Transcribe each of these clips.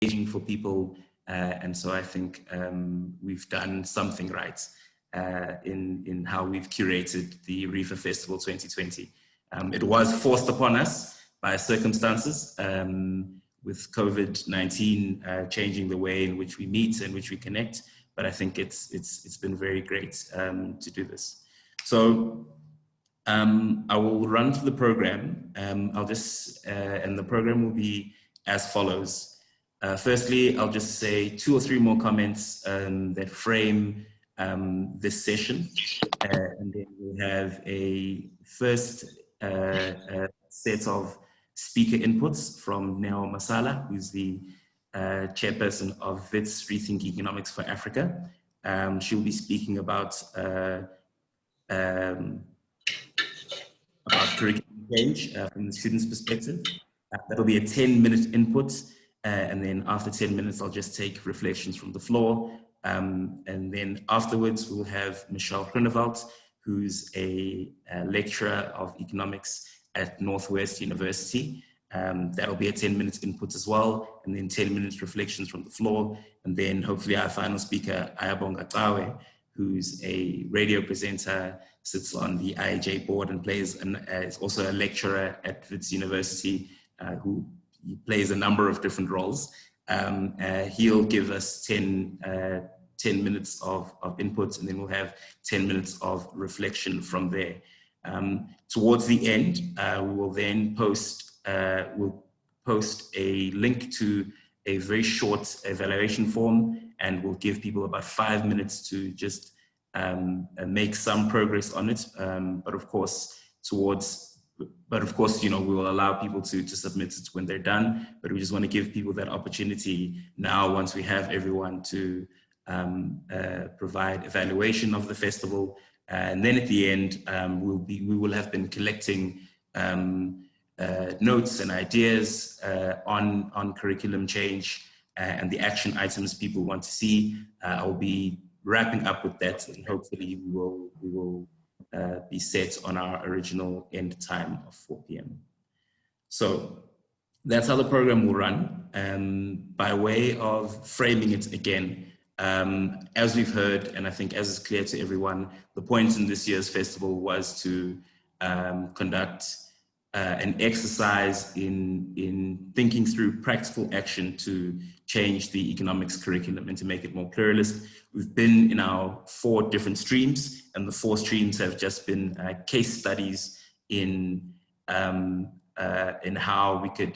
engaging for people. And so I think we've done something right in how we've curated the REFA Festival 2020. It was forced upon us by circumstances, with COVID-19 changing the way in which we meet and which we connect. But I think it's been very great to do this. So I will run through the program. I'll just, and the program will be as follows. Firstly, I'll just say 2 or 3 more comments that frame this session. And then we'll have a first set of speaker inputs from Neo Mosala, who's the chairperson of Wits Rethinking Economics for Africa. She'll be speaking about curriculum change from the student's perspective. That'll be a 10-minute input, and then after 10 minutes, I'll just take reflections from the floor. And then afterwards, we'll have Meixieira Groenewald, who's a lecturer of economics at Northwest University. That'll be a 10-minute input as well, and then 10 minutes reflections from the floor. And then hopefully our final speaker, Ayabonga Tawe, who's a radio presenter, sits on the IAJ board and plays, and is also a lecturer at Wits University, who plays a number of different roles. He'll give us 10 minutes of input, and then we'll have 10 minutes of reflection from there. Towards the end, we will then post a link to a very short evaluation form, and we'll give people about 5 minutes to just make some progress on it. But of course, you know, we will allow people to submit it when they're done, but we just want to give people that opportunity now, once we have everyone, to provide evaluation of the festival. And then at the end, we will have been collecting notes and ideas on curriculum change and the action items people want to see. I'll be wrapping up with that, and hopefully we will be set on our original end time of 4 p.m. So that's how the program will run. By way of framing it again, as we've heard, and I think as is clear to everyone, the point in this year's festival was to conduct an exercise in thinking through practical action to change the economics curriculum and to make it more pluralist. We've been in our 4 different streams, and the 4 streams have just been case studies in how we can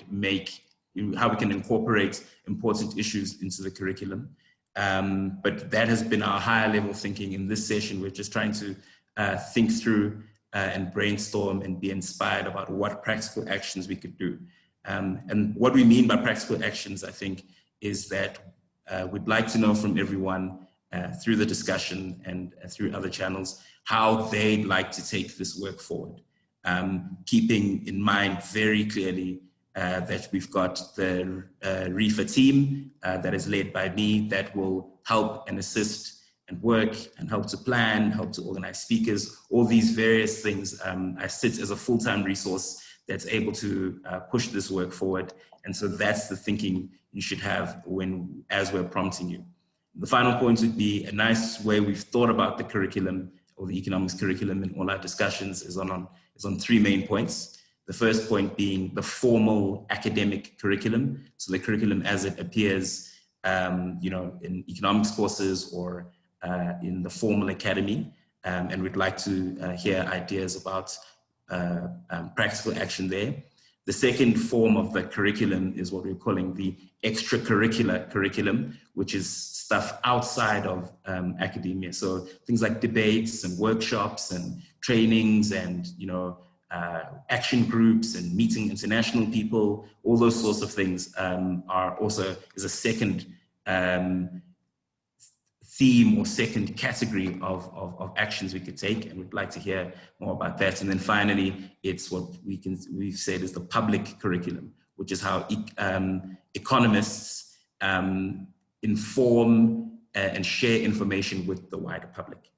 incorporate important issues into the curriculum. But that has been our higher level thinking in this session. We're just trying to think through and brainstorm and be inspired about what practical actions we could do. And what we mean by practical actions, I think, is that we'd like to know from everyone through the discussion and through other channels how they'd like to take this work forward. Keeping in mind very clearly that we've got the REFA team that is led by me that will help and assist and work and help to plan, help to organize speakers, all these various things. I sit as a full-time resource that's able to push this work forward. And so that's the thinking you should have as we're prompting you. The final point would be a nice way we've thought about the curriculum or the economics curriculum in all our discussions is on 3 main points. The first point being the formal academic curriculum. So the curriculum as it appears, you know, in economics courses or in the formal academy. And we'd like to hear ideas about practical action there. The second form of the curriculum is what we're calling the extracurricular curriculum, which is stuff outside of academia. So things like debates and workshops and trainings and, you know, action groups and meeting international people, all those sorts of things is a second theme or second category of actions we could take, and we'd like to hear more about that. And then finally, it's what we've said is the public curriculum, which is how economists inform and share information with the wider public.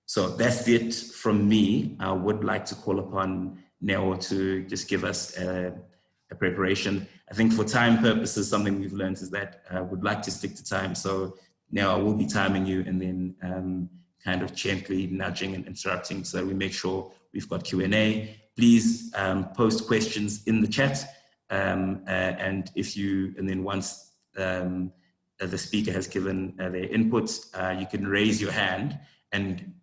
So that's it from me. I would like to call upon Neo to just give us preparation. I think for time purposes, something we've learned is that we'd like to stick to time. So now I will be timing you and then kind of gently nudging and interrupting so that we make sure we've got Q&A. Please post questions in the chat. And then once the speaker has given their input, you can raise your hand. And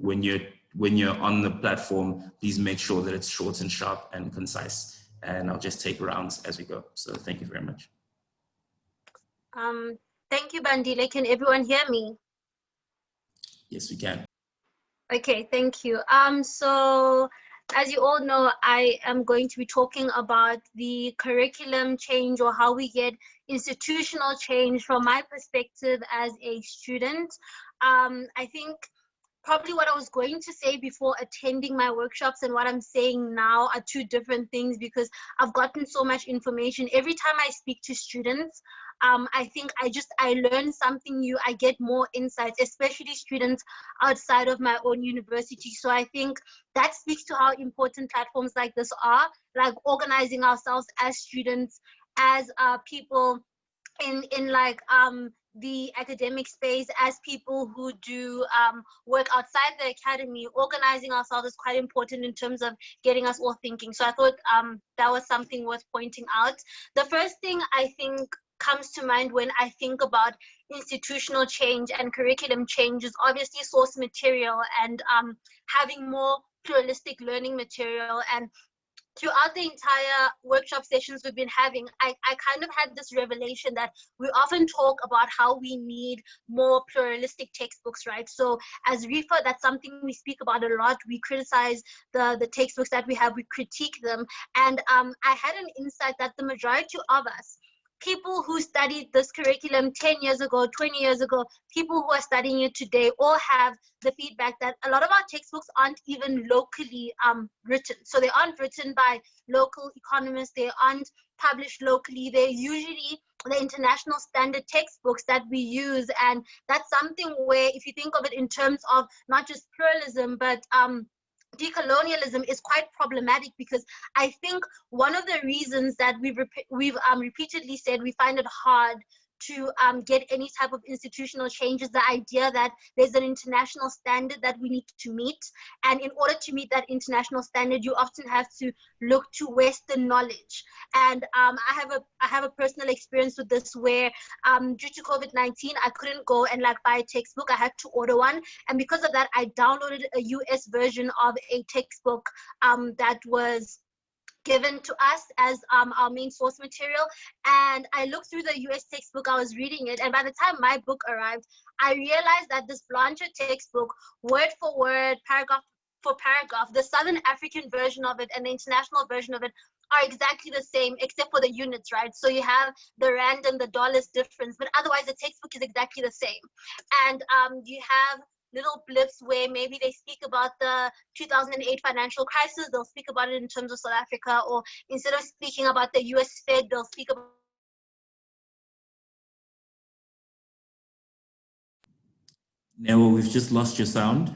when you're on the platform, please make sure that it's short and sharp and concise. And I'll just take rounds as we go. So thank you very much. Thank you, Bandile. Can everyone hear me? Yes, we can. Okay, thank you. So as you all know, I am going to be talking about the curriculum change, or how we get institutional change from my perspective as a student. I think probably what I was going to say before attending my workshops and what I'm saying now are two different things, because I've gotten so much information. Every time I speak to students, I think I learn something new. I get more insights, especially students outside of my own university. So I think that speaks to how important platforms like this are, like organizing ourselves as students, as people in like the academic space, as people who do work outside the academy. Organizing ourselves is quite important in terms of getting us all thinking. So I thought that was something worth pointing out. The first thing I think comes to mind when I think about institutional change and curriculum change is obviously source material and having more pluralistic learning material. And throughout the entire workshop sessions we've been having, I kind of had this revelation that we often talk about how we need more pluralistic textbooks, right? So as REFA, that's something we speak about a lot. We criticize the textbooks that we have, we critique them. And I had an insight that the majority of us, people who studied this curriculum 10 years ago, 20 years ago, people who are studying it today, all have the feedback that a lot of our textbooks aren't even locally written. So they aren't written by local economists, they aren't published locally, they're usually the international standard textbooks that we use. And that's something where, if you think of it in terms of not just pluralism, but decolonialism, is quite problematic, because I think one of the reasons that we've repeatedly said we find it hard to get any type of institutional change is the idea that there's an international standard that we need to meet. And in order to meet that international standard, you often have to look to Western knowledge. And I have a personal experience with this where due to COVID-19, I couldn't go and like buy a textbook. I had to order one. And because of that, I downloaded a US version of a textbook that was given to us as our main source material. And I looked through the US textbook, I was reading it, and by the time my book arrived, I realized that this Blanchard textbook, word for word, paragraph for paragraph, the Southern African version of it and the international version of it are exactly the same, except for the units, right? So you have the rand and the dollars difference, but otherwise the textbook is exactly the same. And you have little blips where maybe they speak about the 2008 financial crisis, they'll speak about it in terms of South Africa, or instead of speaking about the US Fed, they'll speak about Nell, we've just lost your sound.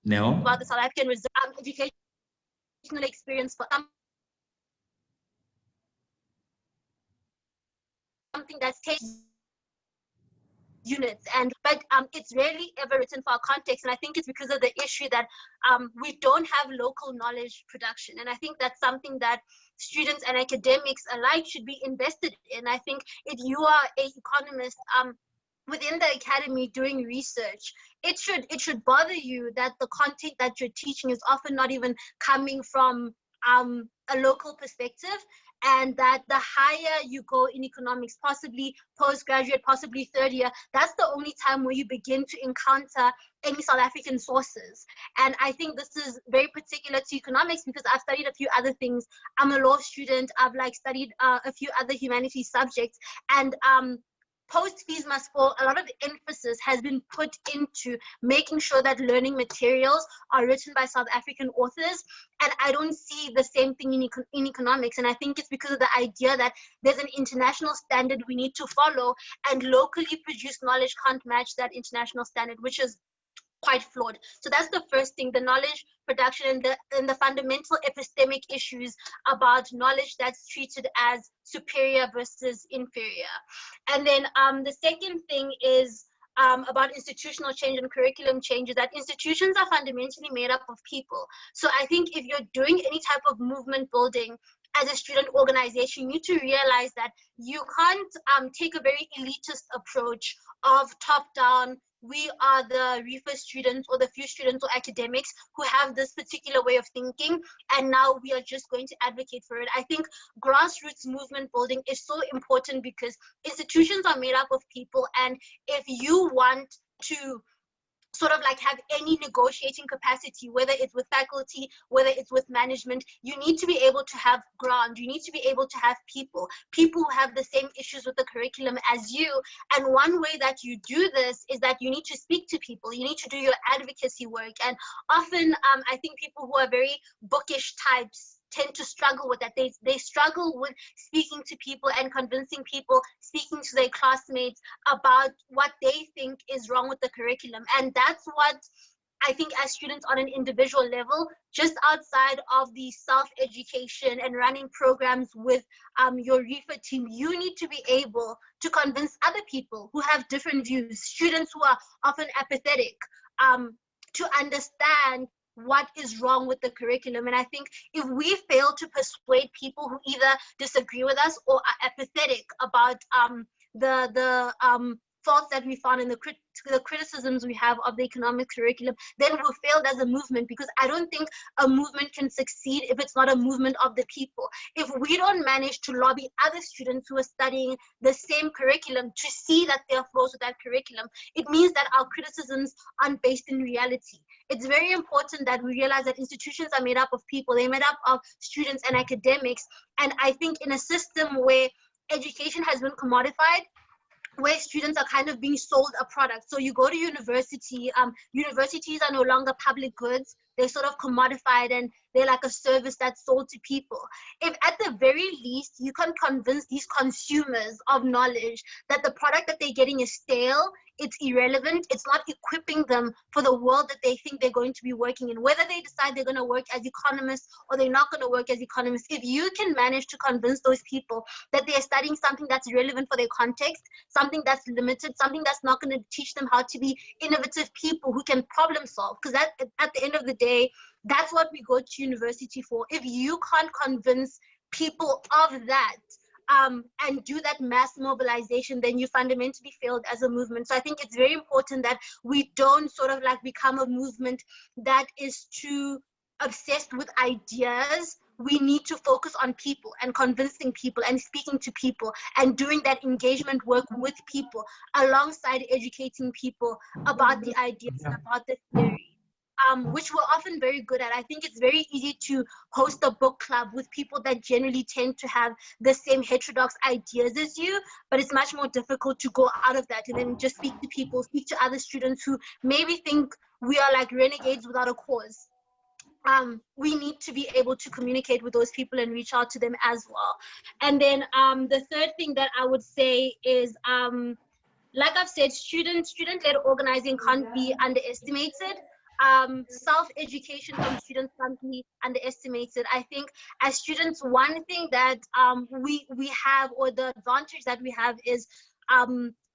Nell? About the South African Reserve educational experience for something that's taken units, but it's rarely ever written for our context. And I think it's because of the issue that we don't have local knowledge production. And I think that's something that students and academics alike should be invested in. I think if you are an economist within the academy doing research, it should bother you that the content that you're teaching is often not even coming from a local perspective, and that the higher you go in economics, possibly postgraduate, possibly third year, that's the only time where you begin to encounter any South African sources. And I think this is very particular to economics, because I've studied a few other things. I'm a law student, I've studied a few other humanities subjects, and post fees must fall, a lot of emphasis has been put into making sure that learning materials are written by South African authors. And I don't see the same thing in economics. And I think it's because of the idea that there's an international standard we need to follow, and locally produced knowledge can't match that international standard, which is quite flawed. So that's the first thing, the knowledge production and the fundamental epistemic issues about knowledge that's treated as superior versus inferior. And then the second thing is about institutional change and curriculum change, is that institutions are fundamentally made up of people. So I think if you're doing any type of movement building as a student organization, you need to realize that you can't take a very elitist approach of top-down, we are the REFA students or the few students or academics who have this particular way of thinking, and now we are just going to advocate for it. I think grassroots movement building is so important because institutions are made up of people, and if you want to sort of like have any negotiating capacity, whether it's with faculty, whether it's with management, you need to be able to have ground. You need to be able to have people who have the same issues with the curriculum as you. And one way that you do this is that you need to speak to people. You need to do your advocacy work. And often I think people who are very bookish types tend to struggle with that. They struggle with speaking to people and convincing people, speaking to their classmates about what they think is wrong with the curriculum. And that's what I think as students on an individual level, just outside of the self-education and running programs with your REFA team, you need to be able to convince other people who have different views, students who are often apathetic, to understand what is wrong with the curriculum. And I think if we fail to persuade people who either disagree with us or are apathetic about the faults that we found in the criticisms we have of the economic curriculum, then we've failed as a movement, because I don't think a movement can succeed if it's not a movement of the people. If we don't manage to lobby other students who are studying the same curriculum to see that there are flaws with that curriculum, it means that our criticisms aren't based in reality. It's very important that we realize that institutions are made up of people. They're made up of students and academics. And I think in a system where education has been commodified, where students are kind of being sold a product. So you go to university, universities are no longer public goods. They're sort of commodified and they're like a service that's sold to people. If at the very least you can convince these consumers of knowledge that the product that they're getting is stale, it's irrelevant, it's not equipping them for the world that they think they're going to be working in, whether they decide they're going to work as economists or they're not going to work as economists, if you can manage to convince those people that they're studying something that's relevant for their context, something that's limited, something that's not going to teach them how to be innovative people who can problem solve, because at the end of the day, that's what we go to university for. If you can't convince people of that, and do that mass mobilization, then you fundamentally failed as a movement. So I think it's very important that we don't sort of like become a movement that is too obsessed with ideas. We need to focus on people and convincing people and speaking to people and doing that engagement work with people alongside educating people about the ideas and about the theory. Which we're often very good at. I think it's very easy to host a book club with people that generally tend to have the same heterodox ideas as you, but it's much more difficult to go out of that and then just speak to people, speak to other students who maybe think we are like renegades without a cause. We need to be able to communicate with those people and reach out to them as well. And then the third thing that I would say is, like I've said, student-led organizing can't be underestimated. Self-education from students can't be underestimated. I think as students, one thing that we have, or the advantage that we have, is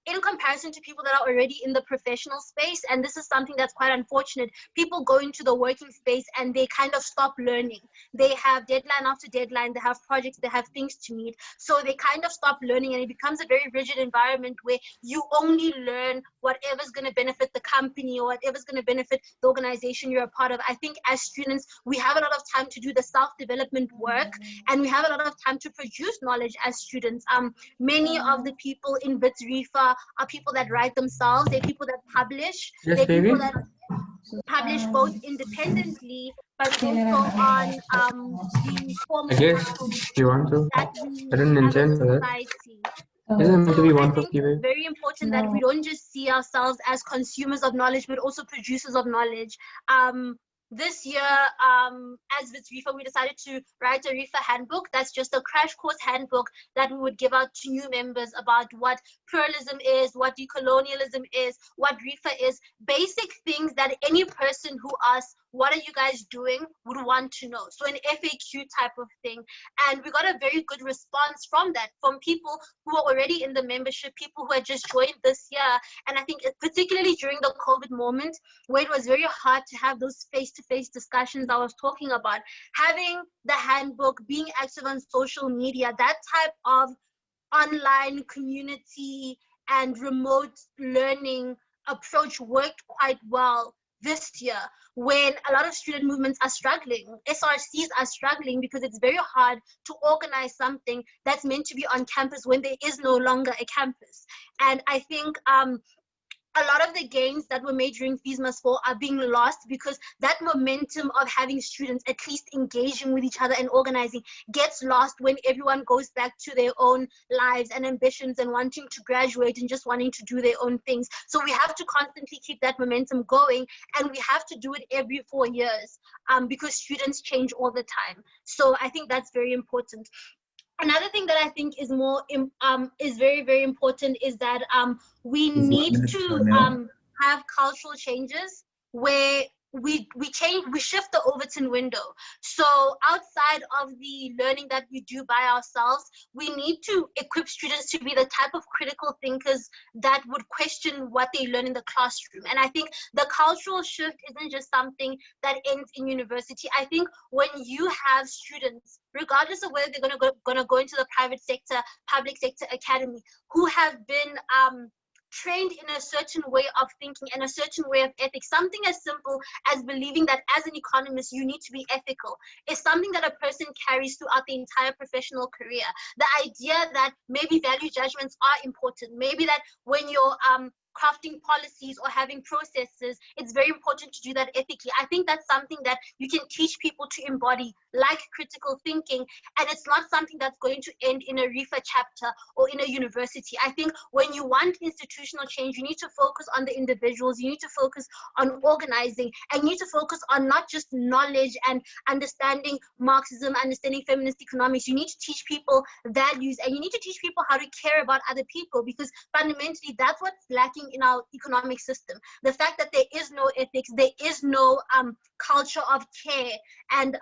in comparison to people that are already in the professional space, and this is something that's quite unfortunate, people go into the working space and they kind of stop learning. They have deadline after deadline, they have projects, they have things to meet, so they kind of stop learning, and it becomes a very rigid environment where you only learn whatever's going to benefit the company or whatever's going to benefit the organization you're a part of. I think as students, we have a lot of time to do the self-development work, and we have a lot of time to produce knowledge as students. Many of the people in Wits REFA are people that write themselves. They're people that publish. Yes, they're baby. people that publish both independently, but also on the formal I guess you want to. that we I don't have as intend a for that. society. Isn't it meant to be So I think 150, it's babe? very important that we don't just see ourselves as consumers of knowledge, but also producers of knowledge. this year, as with REFA, we decided to write a REFA handbook. That's just a crash course handbook that we would give out to new members about what pluralism is, what decolonialism is, what REFA is, basic things that any person who asks, what are you guys doing, would want to know. So an FAQ type of thing. And we got a very good response from that, from people who are already in the membership, people who had just joined this year. And I think particularly during the COVID moment, where it was very hard to have those face-to-face discussions I was talking about, having the handbook, being active on social media, that type of online community and remote learning approach worked quite well this year, when a lot of student movements are struggling. SRCs are struggling because it's very hard to organize something that's meant to be on campus when there is no longer a campus. And I think a lot of the gains that were made during Fees Must Fall are being lost because that momentum of having students at least engaging with each other and organizing gets lost when everyone goes back to their own lives and ambitions and wanting to graduate and just wanting to do their own things. So we have to constantly keep that momentum going, and we have to do it every 4 years because students change all the time. So I think that's very important. Another thing that I think is very, very important is that we need to have cultural changes where we shift the Overton window. So outside of the learning that we do by ourselves, we need to equip students to be the type of critical thinkers that would question what they learn in the classroom. And I think the cultural shift isn't just something that ends in university. I think when you have students, regardless of whether they're going to go into the private sector, public sector academy, who have been trained in a certain way of thinking and a certain way of ethics, something as simple as believing that as an economist you need to be ethical is something that a person carries throughout the entire professional career. The idea that maybe value judgments are important, maybe that when you're crafting policies or having processes, it's very important to do that ethically. I think that's something that you can teach people to embody, like critical thinking, and it's not something that's going to end in a REFA chapter or in a university. I think when you want institutional change, you need to focus on the individuals, you need to focus on organizing, and you need to focus on not just knowledge and understanding Marxism, understanding feminist economics. You need to teach people values, and you need to teach people how to care about other people, because fundamentally that's what's lacking in our economic system. The fact that there is no ethics, there is no culture of care and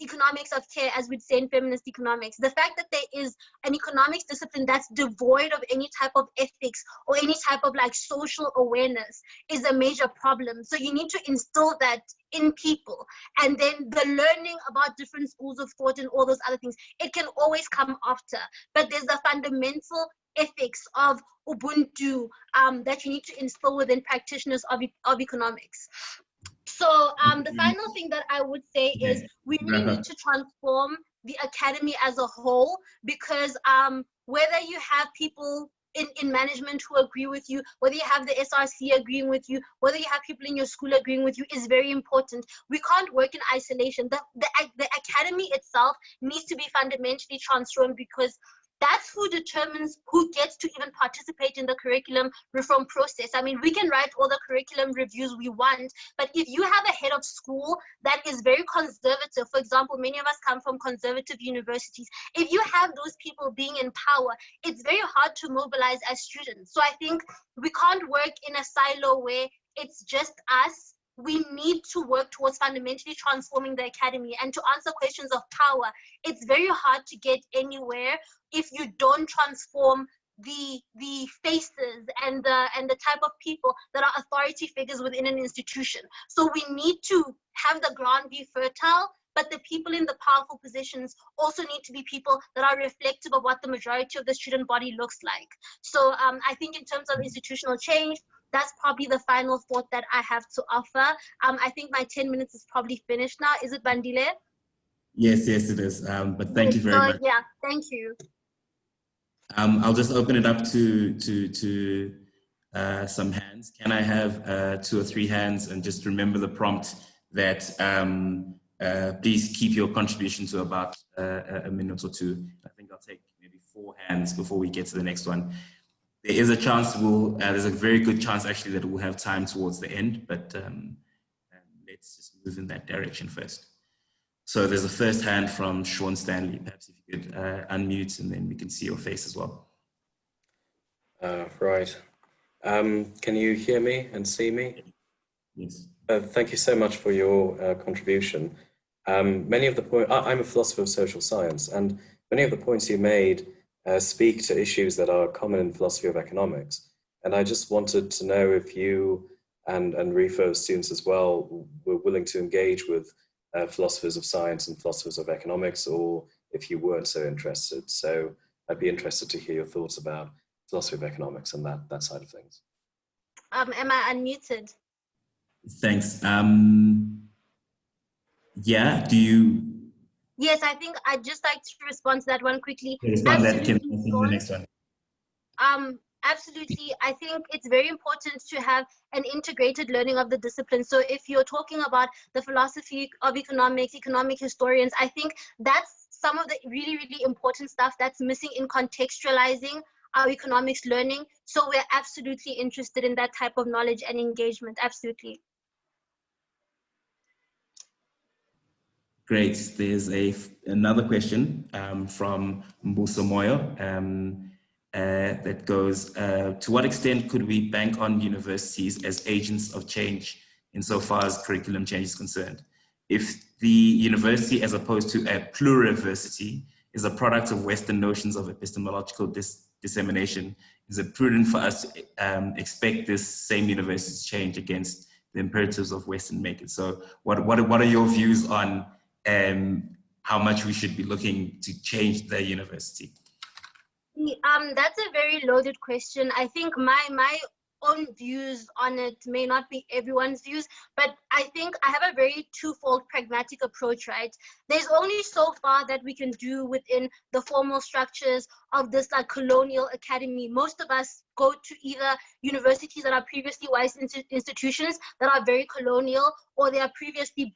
economics of care, as we'd say in feminist economics. The fact that there is an economics discipline that's devoid of any type of ethics or any type of like social awareness is a major problem. So you need to instill that in people. And then the learning about different schools of thought and all those other things, it can always come after. But there's the fundamental ethics of Ubuntu that you need to instill within practitioners of economics. So the final thing that I would say is we really need to transform the academy as a whole, because whether you have people in management who agree with you, whether you have the SRC agreeing with you, whether you have people in your school agreeing with you, is very important. We can't work in isolation. The academy itself needs to be fundamentally transformed, because that's who determines who gets to even participate in the curriculum reform process. I mean, we can write all the curriculum reviews we want, but if you have a head of school that is very conservative, for example, many of us come from conservative universities, if you have those people being in power, it's very hard to mobilize as students. So I think we can't work in a silo where it's just us. We need to work towards fundamentally transforming the academy. And to answer questions of power, it's very hard to get anywhere if you don't transform the faces and the type of people that are authority figures within an institution. So we need to have the ground be fertile, but the people in the powerful positions also need to be people that are reflective of what the majority of the student body looks like. So I think in terms of institutional change, that's probably the final thought that I have to offer. I think my 10 minutes is probably finished now. Is it, Bandile? Yes, it is. But thank you very much. Yeah, thank you. I'll just open it up to some hands. Can I have 2 or 3 hands? And just remember the prompt that please keep your contribution to about a minute or 2. I think I'll take maybe 4 hands before we get to the next one. There is a chance there's a very good chance actually that we'll have time towards the end, but let's just move in that direction first. So there's a first hand from Sean Stanley. Perhaps if you could unmute, and then we can see your face as well. Right. Can you hear me and see me? Yes. Thank you so much for your contribution. Many of the points, I'm a philosopher of social science, and many of the points you made speak to issues that are common in philosophy of economics. And I just wanted to know if you and REFA students as well were willing to engage with philosophers of science and philosophers of economics, or if you weren't so interested. So I'd be interested to hear your thoughts about philosophy of economics and that side of things. Am I unmuted? Thanks. Yeah, do you? Yes, I think I'd just like to respond to that one quickly. Respond that, Kim, I think the next one. Absolutely. I think it's very important to have an integrated learning of the discipline. So if you're talking about the philosophy of economics, economic historians, I think that's some of the really, really important stuff that's missing in contextualizing our economics learning. So we're absolutely interested in that type of knowledge and engagement. Absolutely. Great. There's another question from Mbuso Moyo that goes, to what extent could we bank on universities as agents of change insofar as curriculum change is concerned? If the university, as opposed to a pluriversity, is a product of Western notions of epistemological dissemination, is it prudent for us to expect this same university to change against the imperatives of Western makers? So what are your views on how much we should be looking to change the university? That's a very loaded question. I think my own views on it may not be everyone's views, but I think I have a very twofold pragmatic approach, right? There's only so far that we can do within the formal structures of this like colonial academy. Most of us go to either universities that are previously white institutions that are very colonial, or they are previously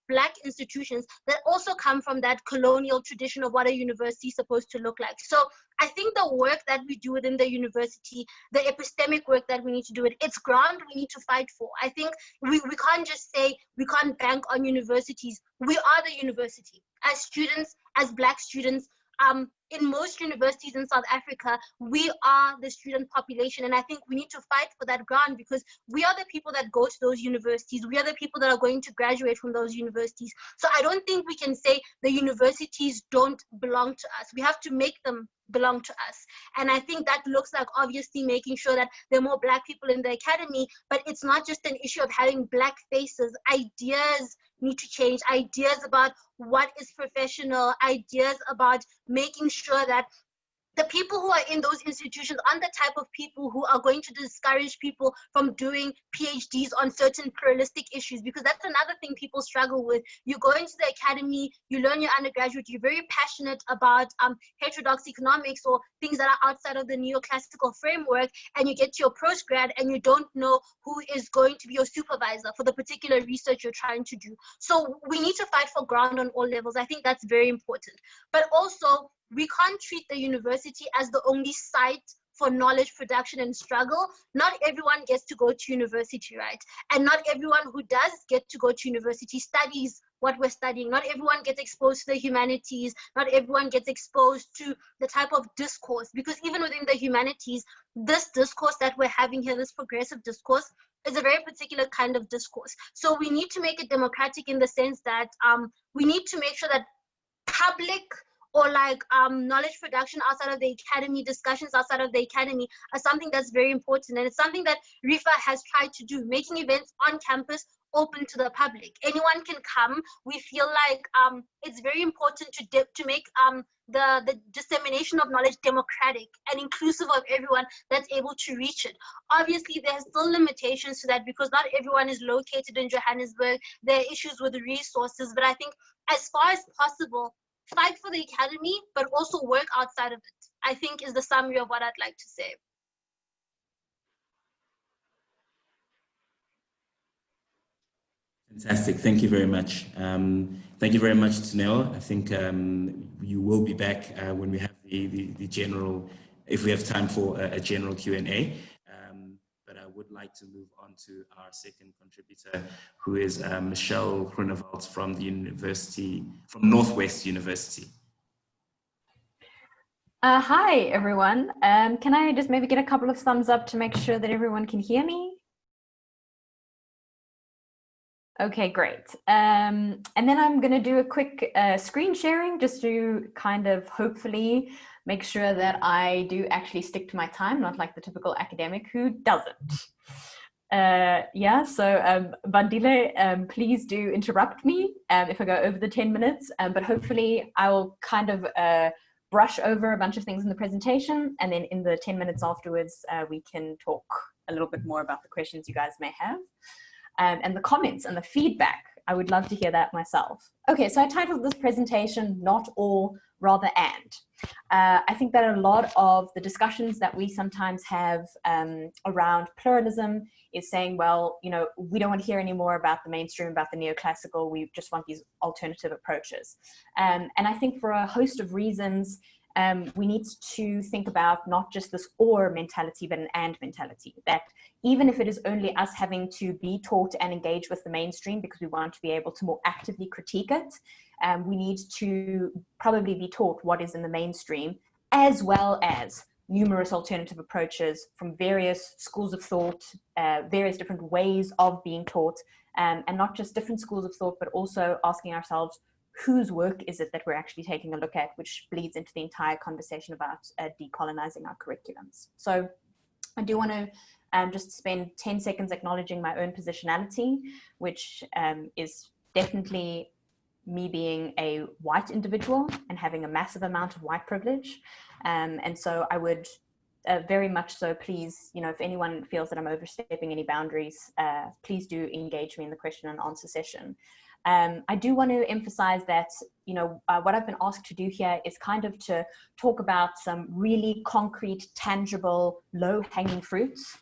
Black institutions that also come from that colonial tradition of what a university is supposed to look like. So I think the work that we do within the university, the epistemic work that we need to do, it's ground we need to fight for. I think we can't just say we can't bank on universities. We are the university. As students, as Black students, in most universities in South Africa, we are the student population, and I think we need to fight for that ground, because we are the people that go to those universities. We are the people that are going to graduate from those universities. So I don't think we can say the universities don't belong to us. We have to make them belong to us. And I think that looks like obviously making sure that there are more Black people in the academy, but it's not just an issue of having Black faces. Ideas need to change, ideas about what is professional, ideas about making sure that the people who are in those institutions aren't the type of people who are going to discourage people from doing PhDs on certain pluralistic issues, because that's another thing people struggle with. You go into the academy, you learn your undergraduate, you're very passionate about heterodox economics or things that are outside of the neoclassical framework, and you get to your postgrad and you don't know who is going to be your supervisor for the particular research you're trying to do. So we need to fight for ground on all levels. I think that's very important. But also, we can't treat the university as the only site for knowledge production and struggle. Not everyone gets to go to university, right? And not everyone who does get to go to university studies what we're studying. Not everyone gets exposed to the humanities. Not everyone gets exposed to the type of discourse, because even within the humanities, this discourse that we're having here, this progressive discourse, is a very particular kind of discourse. So we need to make it democratic in the sense that we need to make sure that public or like knowledge production outside of the academy, discussions outside of the academy are something that's very important. And it's something that REFA has tried to do, making events on campus open to the public. Anyone can come. We feel like it's very important to make the dissemination of knowledge democratic and inclusive of everyone that's able to reach it. Obviously, there's still limitations to that because not everyone is located in Johannesburg. There are issues with resources, but I think as far as possible, fight for the academy, but also work outside of it, I think is the summary of what I'd like to say. Fantastic. Thank you very much. Thank you very much, Tanel. I think you will be back when we have the general, if we have time for a general Q&A. But I would like to move on to our second contributor, who is Meixieira Groenewald from Northwest University. Hi, everyone. Can I just maybe get a couple of thumbs up to make sure that everyone can hear me? Okay, great. And then I'm going to do a quick screen sharing just to kind of hopefully make sure that I do actually stick to my time, not like the typical academic who doesn't. Yeah, so Vandile, please do interrupt me if I go over the 10 minutes, but hopefully I will kind of brush over a bunch of things in the presentation, and then in the 10 minutes afterwards, we can talk a little bit more about the questions you guys may have. And the comments and the feedback. I would love to hear that myself. Okay, so I titled this presentation, Not Or, Rather And. I think that a lot of the discussions that we sometimes have around pluralism is saying, well, you know, we don't want to hear any more about the mainstream, about the neoclassical, we just want these alternative approaches. And I think for a host of reasons, we need to think about not just this or mentality, but an and mentality, that even if it is only us having to be taught and engage with the mainstream because we want to be able to more actively critique it, we need to probably be taught what is in the mainstream, as well as numerous alternative approaches from various schools of thought, various different ways of being taught, and not just different schools of thought, but also asking ourselves, whose work is it that we're actually taking a look at, which bleeds into the entire conversation about decolonizing our curriculums. So I do want to just spend 10 seconds acknowledging my own positionality, which is definitely me being a white individual and having a massive amount of white privilege. And so I would very much so, please, you know, if anyone feels that I'm overstepping any boundaries, please do engage me in the question and answer session. I do want to emphasize that, you know, what I've been asked to do here is kind of to talk about some really concrete, tangible, low-hanging fruits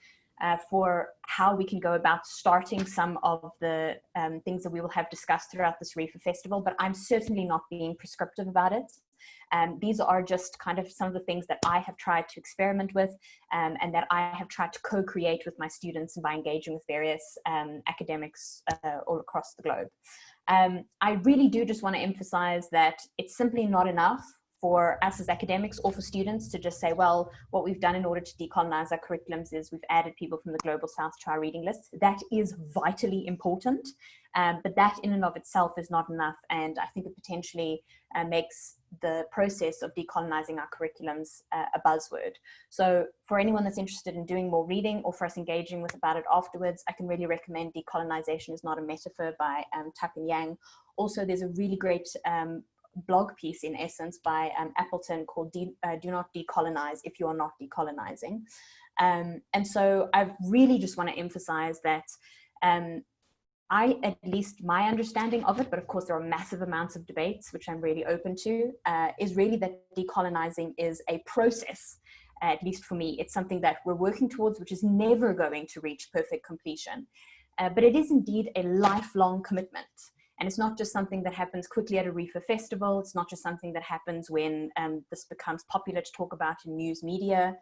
for how we can go about starting some of the things that we will have discussed throughout this REFA Festival, but I'm certainly not being prescriptive about it. These are just kind of some of the things that I have tried to experiment with and that I have tried to co-create with my students and by engaging with various academics all across the globe. I really do just want to emphasize that it's simply not enough for us as academics or for students to just say, well, what we've done in order to decolonize our curriculums is we've added people from the Global South to our reading list. That is vitally important, but that in and of itself is not enough. And I think it potentially makes the process of decolonizing our curriculums a buzzword. So for anyone that's interested in doing more reading or for us engaging with about it afterwards, I can really recommend Decolonization is Not a Metaphor by Tuck and Yang. Also, there's a really great blog piece in essence by Appleton called Do Not Decolonize If You Are Not Decolonizing. And so I really just want to emphasize that at least my understanding of it, but of course there are massive amounts of debates, which I'm really open to, is really that decolonizing is a process, at least for me. It's something that we're working towards, which is never going to reach perfect completion. But it is indeed a lifelong commitment. And it's not just something that happens quickly at a REFA festival. It's not just something that happens when this becomes popular to talk about in news media.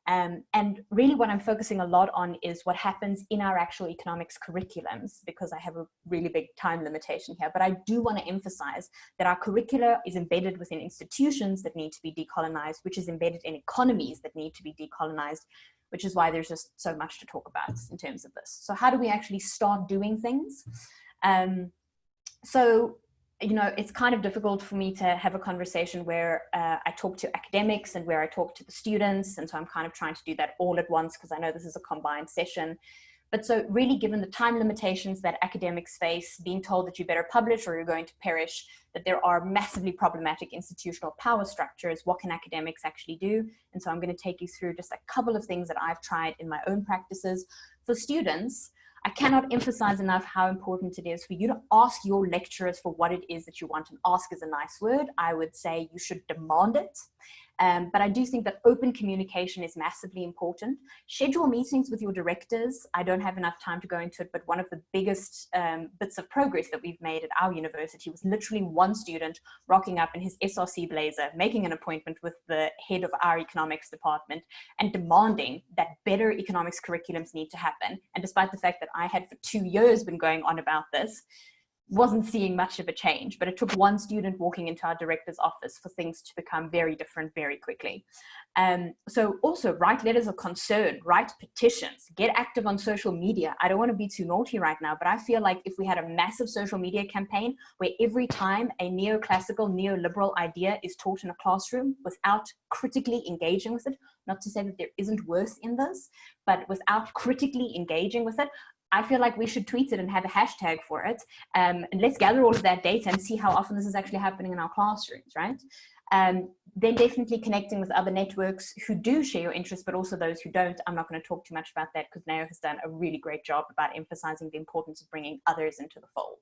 And really what I'm focusing a lot on is what happens in our actual economics curriculums, because I have a really big time limitation here. But I do want to emphasize that our curricula is embedded within institutions that need to be decolonized, which is embedded in economies that need to be decolonized, which is why there's just so much to talk about in terms of this. So how do we actually start doing things? So, you know, it's kind of difficult for me to have a conversation where I talk to academics and where I talk to the students. And so I'm kind of trying to do that all at once because I know this is a combined session. But so really, given the time limitations that academics face, being told that you better publish or you're going to perish, that there are massively problematic institutional power structures, what can academics actually do? And so I'm going to take you through just a couple of things that I've tried in my own practices. For students, I cannot emphasize enough how important it is for you to ask your lecturers for what it is that you want. And ask is a nice word. I would say you should demand it. But I do think that open communication is massively important. Schedule meetings with your directors. I don't have enough time to go into it, but one of the biggest bits of progress that we've made at our university was literally one student rocking up in his SRC blazer, making an appointment with the head of our economics department and demanding that better economics curriculums need to happen. And despite the fact that I had for 2 years been going on about this, wasn't seeing much of a change, but it took one student walking into our director's office for things to become very different very quickly. So also write letters of concern, write petitions, get active on social media. I don't want to be too naughty right now, but I feel like if we had a massive social media campaign where every time a neoclassical, neoliberal idea is taught in a classroom without critically engaging with it, not to say that there isn't worth in this, but without critically engaging with it, I feel like we should tweet it and have a hashtag for it. And let's gather all of that data and see how often this is actually happening in our classrooms, right? Then definitely connecting with other networks who do share your interests, but also those who don't. I'm not going to talk too much about that because Nao has done a really great job about emphasizing the importance of bringing others into the fold.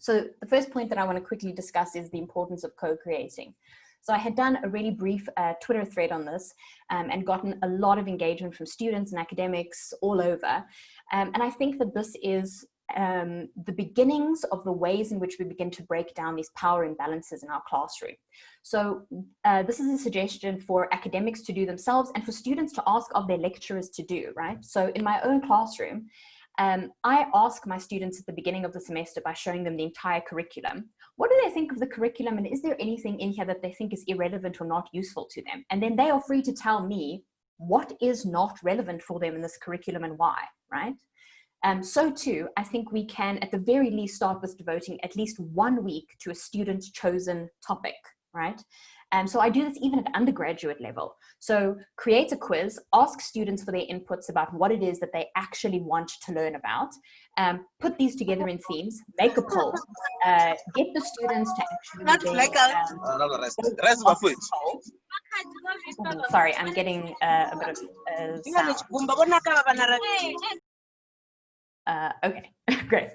So the first point that I want to quickly discuss is the importance of co-creating. So I had done a really brief Twitter thread on this and gotten a lot of engagement from students and academics all over. And I think that this is the beginnings of the ways in which we begin to break down these power imbalances in our classroom. So this is a suggestion for academics to do themselves and for students to ask of their lecturers to do, right? So in my own classroom, I ask my students at the beginning of the semester by showing them the entire curriculum. What do they think of the curriculum, and is there anything in here that they think is irrelevant or not useful to them? And then they are free to tell me what is not relevant for them in this curriculum and why, right? So too, I think we can at the very least start with devoting at least 1 week to a student chosen topic, right? So I do this even at undergraduate level. So create a quiz, ask students for their inputs about what it is that they actually want to learn about, put these together in themes, make a poll, get the students to actually sorry, I'm getting a bit of sound. Okay, great.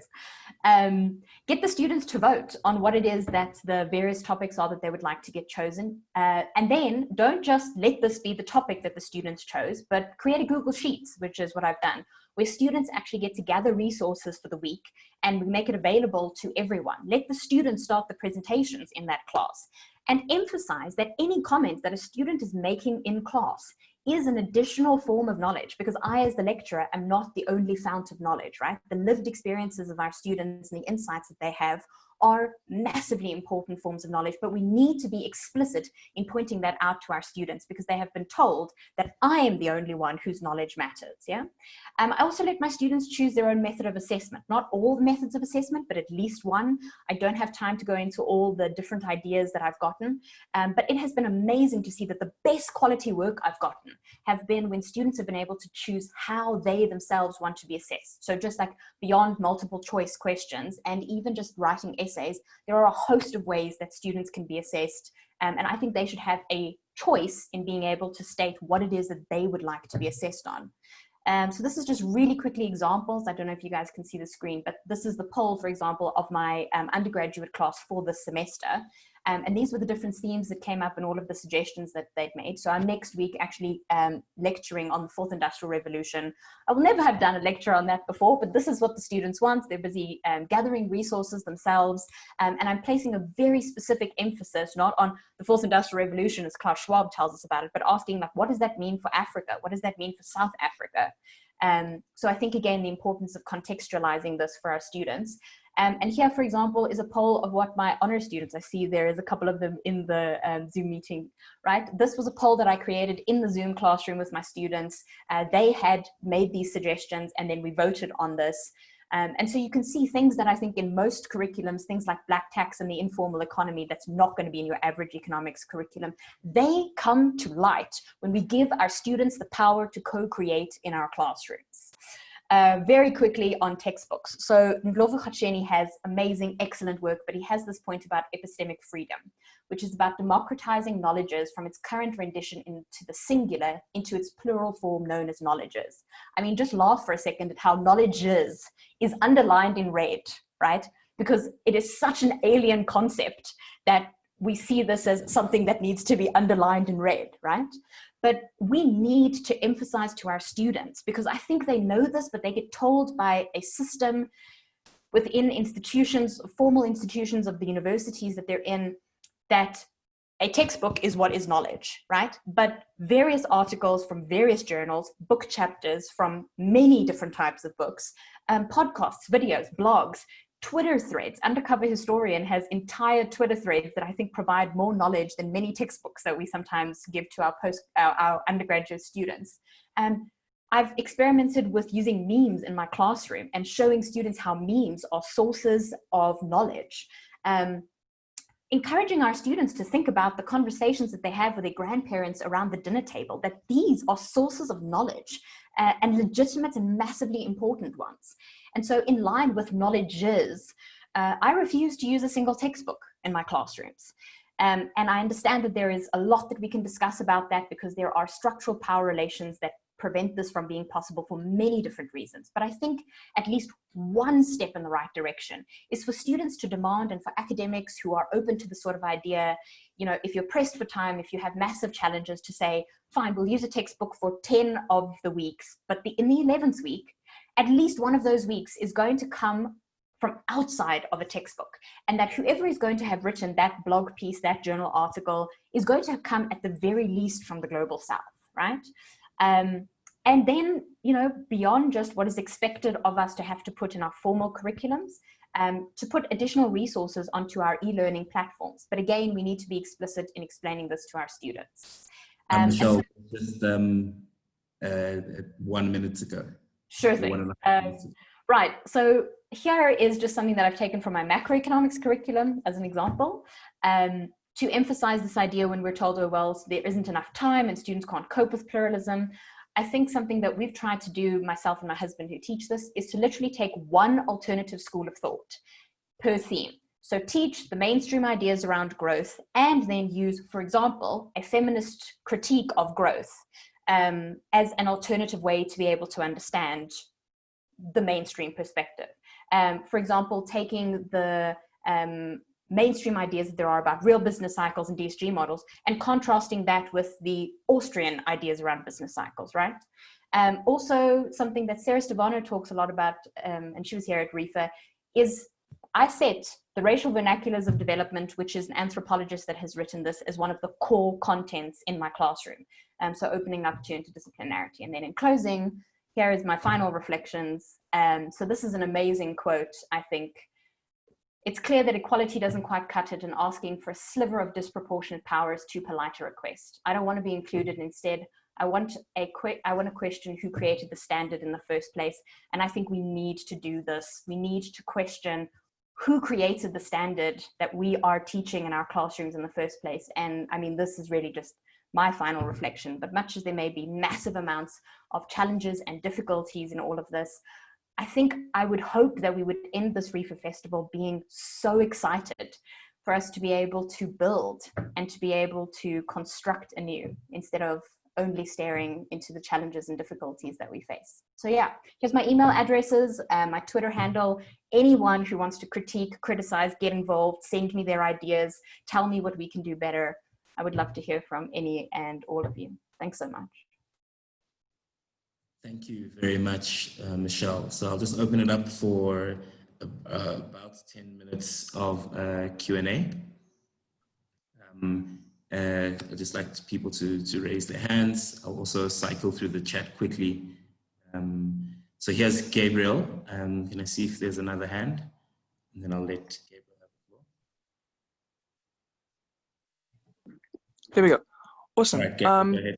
Get the students to vote on what it is that the various topics are that they would like to get chosen. And then don't just let this be the topic that the students chose, but create a Google Sheets, which is what I've done, where students actually get to gather resources for the week and we make it available to everyone. Let the students start the presentations in that class and emphasize that any comment that a student is making in class is an additional form of knowledge, because I, as the lecturer, am not the only fount of knowledge, right? The lived experiences of our students and the insights that they have are massively important forms of knowledge, but we need to be explicit in pointing that out to our students because they have been told that I am the only one whose knowledge matters, yeah? I also let my students choose their own method of assessment, not all the methods of assessment, but at least one. I don't have time to go into all the different ideas that I've gotten, but it has been amazing to see that the best quality work I've gotten have been when students have been able to choose how they themselves want to be assessed. So just like beyond multiple choice questions and even just writing essays, there are a host of ways that students can be assessed, and I think they should have a choice in being able to state what it is that they would like to be assessed on. So this is just really quickly examples. I don't know if you guys can see the screen, but this is the poll, for example, of my undergraduate class for this semester. And these were the different themes that came up and all of the suggestions that they'd made. So I'm next week actually lecturing on the Fourth Industrial Revolution. I will never have done a lecture on that before, but this is what the students want. They're busy gathering resources themselves. And I'm placing a very specific emphasis, not on the Fourth Industrial Revolution, as Klaus Schwab tells us about it, but asking, like, what does that mean for Africa? What does that mean for South Africa? So I think, again, the importance of contextualizing this for our students. And here, for example, is a poll of what my honor students, I see there is a couple of them in the Zoom meeting, right? This was a poll that I created in the Zoom classroom with my students. They had made these suggestions and then we voted on this. And so you can see things that I think in most curriculums, things like black tax and the informal economy, that's not going to be in your average economics curriculum. They come to light when we give our students the power to co-create in our classrooms. Very quickly on textbooks. So Ndlovu Khasheni has amazing, excellent work, but he has this point about epistemic freedom, which is about democratizing knowledges from its current rendition into the singular, into its plural form known as knowledges. I mean, just laugh for a second at how knowledges is underlined in red, right? Because it is such an alien concept that we see this as something that needs to be underlined in red, right? But we need to emphasize to our students, because I think they know this, but they get told by a system within institutions, formal institutions of the universities that they're in, that a textbook is what is knowledge, right? But various articles from various journals, book chapters from many different types of books, podcasts, videos, blogs, Twitter threads. Undercover Historian has entire Twitter threads that I think provide more knowledge than many textbooks that we sometimes give to our undergraduate students. I've experimented with using memes in my classroom and showing students how memes are sources of knowledge. Encouraging our students to think about the conversations that they have with their grandparents around the dinner table, that these are sources of knowledge and legitimate and massively important ones. And so in line with knowledges, I refuse to use a single textbook in my classrooms. And I understand that there is a lot that we can discuss about that, because there are structural power relations that prevent this from being possible for many different reasons. But I think at least one step in the right direction is for students to demand, and for academics who are open to the sort of idea, you know, if you're pressed for time, if you have massive challenges, to say, fine, we'll use a textbook for 10 of the weeks, but in the 11th week, at least one of those weeks is going to come from outside of a textbook, and that whoever is going to have written that blog piece, that journal article, is going to have come at the very least from the global south, right? And then, you know, beyond just what is expected of us to have to put in our formal curriculums, to put additional resources onto our e-learning platforms. But again, we need to be explicit in explaining this to our students. Michelle, just 1 minute ago. Sure thing. Right, so here is just something that I've taken from my macroeconomics curriculum as an example. To emphasize this idea when we're told, oh, well, there isn't enough time and students can't cope with pluralism. I think something that we've tried to do, myself and my husband who teach this, is to literally take one alternative school of thought per theme. So teach the mainstream ideas around growth, and then use, for example, a feminist critique of growth as an alternative way to be able to understand the mainstream perspective. For example, taking the mainstream ideas that there are about real business cycles and DSG models, and contrasting that with the Austrian ideas around business cycles, right? Also, something that Sarah Stivano talks a lot about, and she was here at REFA, is I set the racial vernaculars of development, which is an anthropologist that has written this, as one of the core contents in my classroom. So opening up to interdisciplinarity. And then in closing, here is my final reflections. So this is an amazing quote, I think. It's clear that equality doesn't quite cut it, and asking for a sliver of disproportionate power is too polite a request. I don't want to be included. Instead, I want to question who created the standard in the first place. And I think we need to do this. We need to question who created the standard that we are teaching in our classrooms in the first place. And I mean, this is really just my final reflection, but much as there may be massive amounts of challenges and difficulties in all of this, I think I would hope that we would end this REFA Festival being so excited for us to be able to build and to be able to construct anew, instead of only staring into the challenges and difficulties that we face. So yeah, here's my email addresses, my Twitter handle. Anyone who wants to critique, criticize, get involved, send me their ideas, tell me what we can do better. I would love to hear from any and all of you. Thanks so much. Thank you very much, Michelle. So I'll just open it up for about 10 minutes of Q&A. I'd just like people to raise their hands. I'll also cycle through the chat quickly. So here's Gabriel. Can I see if there's another hand? And then I'll let Gabriel have the floor. There we go. Awesome. All right, Gabriel, go ahead.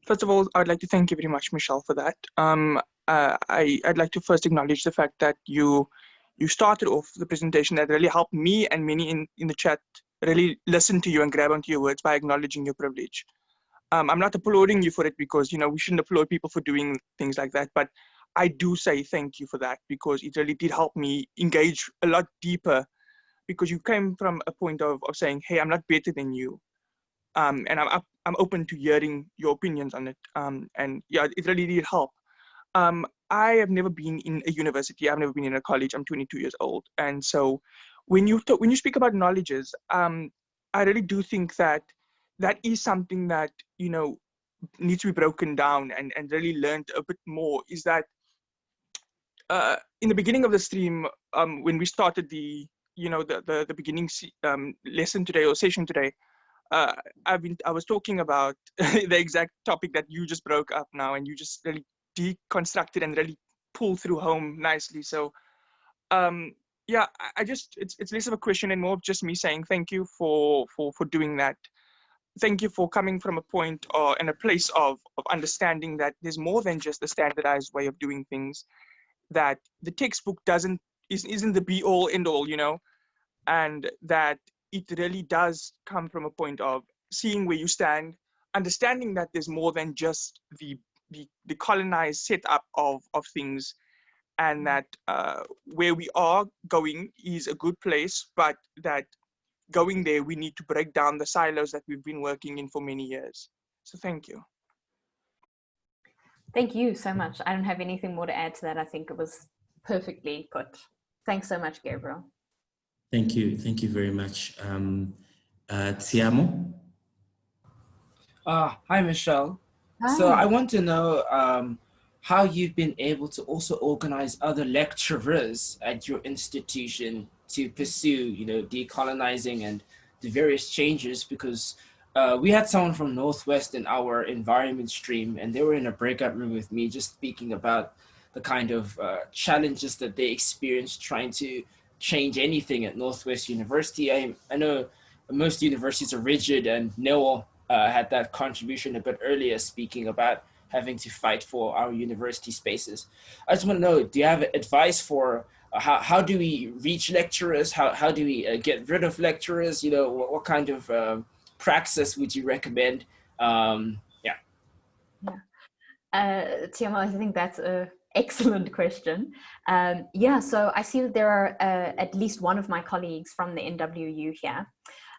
First of all, I'd like to thank you very much, Michelle, for that. I'd like to first acknowledge the fact that you started off the presentation that really helped me and many in the chat really listen to you and grab onto your words by acknowledging your privilege. I'm not applauding you for it, because we shouldn't applaud people for doing things like that, but I do say thank you for that, because it really did help me engage a lot deeper, because you came from a point of saying, hey, I'm not better than you. And I'm open to hearing your opinions on it. And yeah, it really did help. I have never been in a university. I've never been in a college. I'm 22 years old. And so when you speak about knowledges, I really do think that that is something that, you know, needs to be broken down and really learned a bit more, is that in the beginning of the stream, when we started the, you know, the beginning lesson today or session today, I was talking about the exact topic that you just broke up now, and you just really deconstructed and really pulled through home nicely. So yeah, I just, it's less of a question and more of just me saying thank you for doing that. Thank you for coming from a point and a place of understanding that there's more than just a standardized way of doing things, that the textbook isn't the be all end all, you know, and that it really does come from a point of seeing where you stand, understanding that there's more than just the colonized setup of things, and that where we are going is a good place, but that going there, we need to break down the silos that we've been working in for many years. So thank you. Thank you so much. I don't have anything more to add to that. I think it was perfectly put. Thanks so much, Gabriel. Thank you very much. Tiamo? Hi, Michelle. Hi. So I want to know how you've been able to also organize other lecturers at your institution to pursue, you know, decolonizing and the various changes, because we had someone from Northwest in our environment stream, and they were in a breakout room with me just speaking about the kind of challenges that they experienced trying to change anything at Northwest University. I know most universities are rigid, and Noel had that contribution a bit earlier, speaking about having to fight for our university spaces. I just want to know, do you have advice for how do we reach lecturers? How do we get rid of lecturers? You know, what kind of praxis would you recommend? Tiamo, I think that's an excellent question. Yeah, so I see that there are at least one of my colleagues from the NWU here.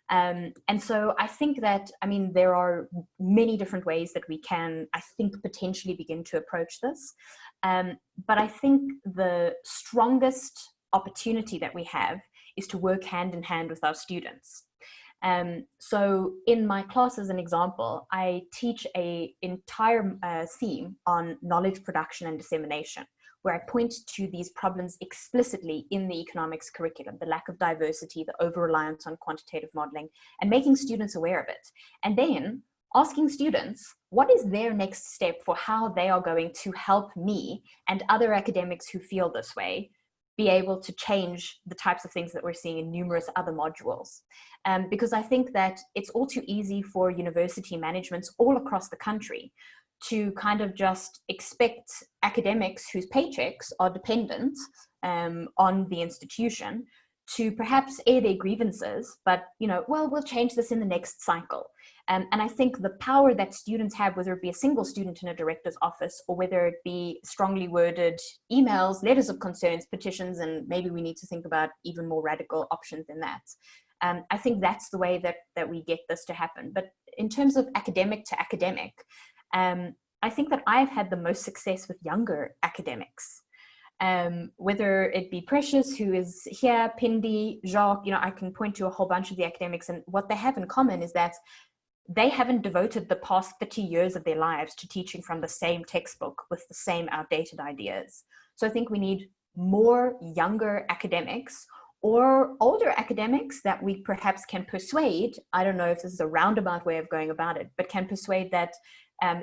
And so I think that, I mean, there are many different ways that we can, I think, potentially begin to approach this. But I think the strongest opportunity that we have is to work hand in hand with our students. So in my class, as an example, I teach an entire theme on knowledge production and dissemination, where I point to these problems explicitly in the economics curriculum, the lack of diversity, the over-reliance on quantitative modeling, and making students aware of it. And then asking students, what is their next step for how they are going to help me and other academics who feel this way be able to change the types of things that we're seeing in numerous other modules. Because I think that it's all too easy for university managements all across the country to kind of just expect academics whose paychecks are dependent on the institution to perhaps air their grievances, but, you know, well, we'll change this in the next cycle. And I think the power that students have, whether it be a single student in a director's office, or whether it be strongly worded emails, letters of concerns, petitions, and maybe we need to think about even more radical options than that. I think that's the way that we get this to happen. But in terms of academic to academic, I think that I've had the most success with younger academics. Whether it be Precious, who is here, Pindi, Jacques, you know, I can point to a whole bunch of the academics, and what they have in common is that they haven't devoted the past 30 years of their lives to teaching from the same textbook with the same outdated ideas. So I think we need more younger academics or older academics that we perhaps can persuade, I don't know if this is a roundabout way of going about it, but can persuade that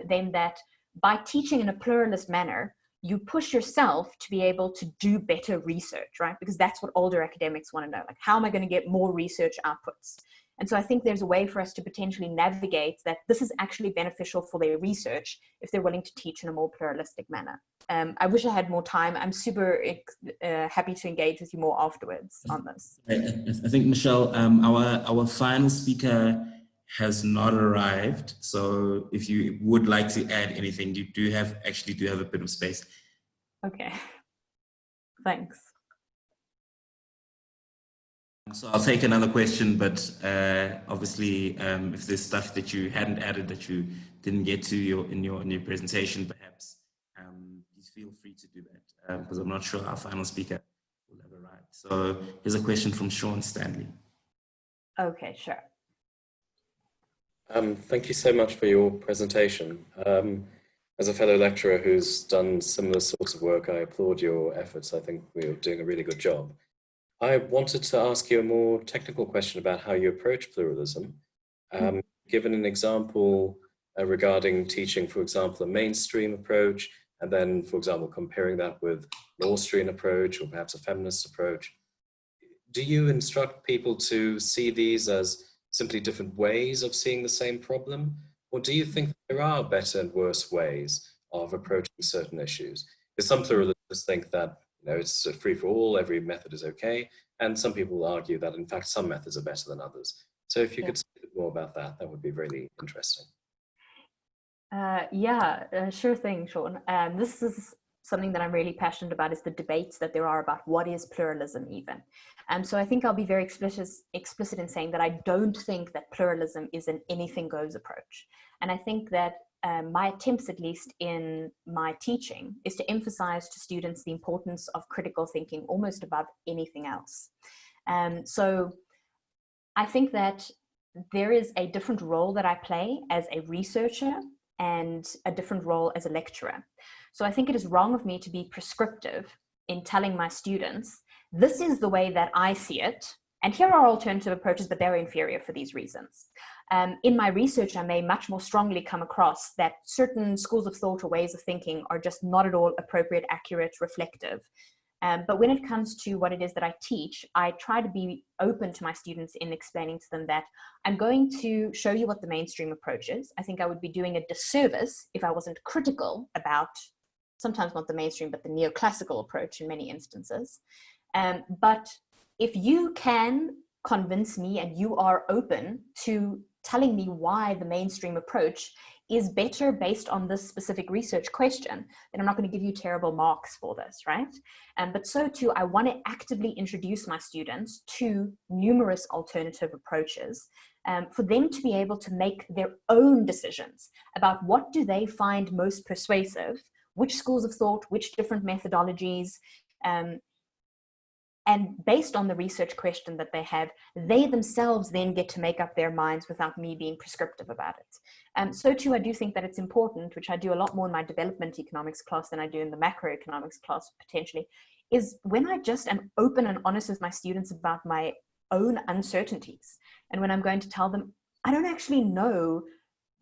them that by teaching in a pluralist manner, you push yourself to be able to do better research, right? Because that's what older academics want to know. Like, how am I going to get more research outputs? And so I think there's a way for us to potentially navigate that this is actually beneficial for their research if they're willing to teach in a more pluralistic manner. I wish I had more time. I'm super happy to engage with you more afterwards on this. I think, Michelle, our final speaker has not arrived. So if you would like to add anything, you do have a bit of space. Okay, thanks. So I'll take another question, but obviously, if there's stuff that you hadn't added that you didn't get to in your presentation, perhaps, please feel free to do that, because I'm not sure our final speaker will have arrived. So here's a question from Sean Stanley. Okay, sure. Thank you so much for your presentation. As a fellow lecturer who's done similar sorts of work, I applaud your efforts. I think we're doing a really good job. I wanted to ask you a more technical question about how you approach pluralism. Given an example regarding teaching, for example, a mainstream approach, and then, for example, comparing that with an Austrian approach or perhaps a feminist approach, do you instruct people to see these as simply different ways of seeing the same problem? Or do you think there are better and worse ways of approaching certain issues? Because some pluralists think that it's free for all, every method is okay. And some people will argue that, in fact, some methods are better than others. So if you could say a bit more about that, that would be really interesting. Sure thing, Sean. This is something that I'm really passionate about, is the debates that there are about what is pluralism even. So I think I'll be very explicit in saying that I don't think that pluralism is an anything goes approach. And I think that my attempts, at least in my teaching, is to emphasize to students the importance of critical thinking almost above anything else. So I think that there is a different role that I play as a researcher and a different role as a lecturer. So I think it is wrong of me to be prescriptive in telling my students, this is the way that I see it, and here are alternative approaches, but they're inferior for these reasons. In my research, I may much more strongly come across that certain schools of thought or ways of thinking are just not at all appropriate, accurate, reflective. But when it comes to what it is that I teach, I try to be open to my students in explaining to them that I'm going to show you what the mainstream approach is. I think I would be doing a disservice if I wasn't critical about, sometimes not the mainstream, but the neoclassical approach in many instances. But if you can convince me and you are open to telling me why the mainstream approach is better based on this specific research question, then I'm not going to give you terrible marks for this, right? But so too, I want to actively introduce my students to numerous alternative approaches for them to be able to make their own decisions about what do they find most persuasive, which schools of thought, which different methodologies, and based on the research question that they have, they themselves then get to make up their minds without me being prescriptive about it. So too, I do think that it's important, which I do a lot more in my development economics class than I do in the macroeconomics class potentially, is when I just am open and honest with my students about my own uncertainties. And when I'm going to tell them, I don't actually know,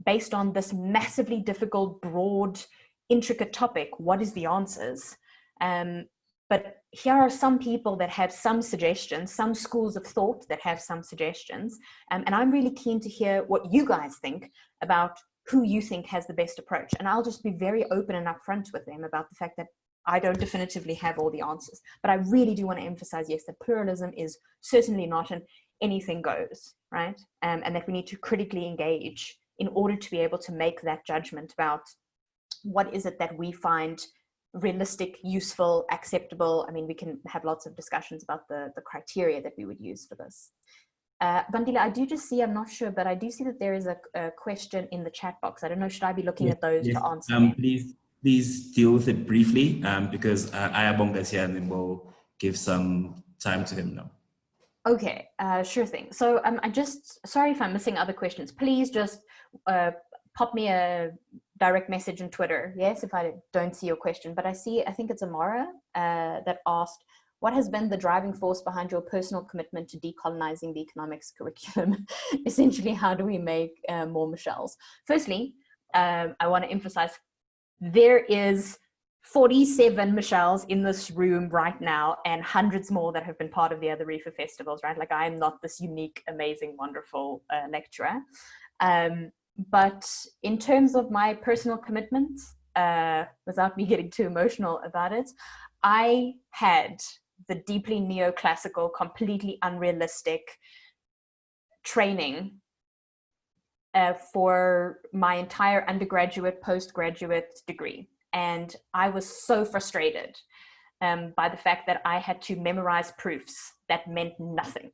based on this massively difficult, broad, intricate topic, what is the answers? But here are some people that have some suggestions, some schools of thought that have some suggestions. And I'm really keen to hear what you guys think about who you think has the best approach. And I'll just be very open and upfront with them about the fact that I don't definitively have all the answers. But I really do want to emphasize, yes, that pluralism is certainly not an anything goes, right? And that we need to critically engage in order to be able to make that judgment about what is it that we find realistic, useful, acceptable. I mean, we can have lots of discussions about the criteria that we would use for this. Bandile, I do just see, I'm not sure, but I do see that there is a question in the chat box. I don't know, should I be looking at those to answer them? Please deal with it briefly because Ayabonga is here and then we'll give some time to him now. Okay, sure thing. So I just, sorry if I'm missing other questions. Please just pop me a direct message on Twitter, yes, if I don't see your question. But I think it's Amara that asked, what has been the driving force behind your personal commitment to decolonizing the economics curriculum? Essentially, how do we make more Michelles? Firstly, I want to emphasize there is 47 Michelles in this room right now and hundreds more that have been part of the other REFA festivals, right? Like, I am not this unique, amazing, wonderful lecturer. But in terms of my personal commitment, without me getting too emotional about it, I had the deeply neoclassical, completely unrealistic training for my entire undergraduate, postgraduate degree. And I was so frustrated by the fact that I had to memorize proofs that meant nothing.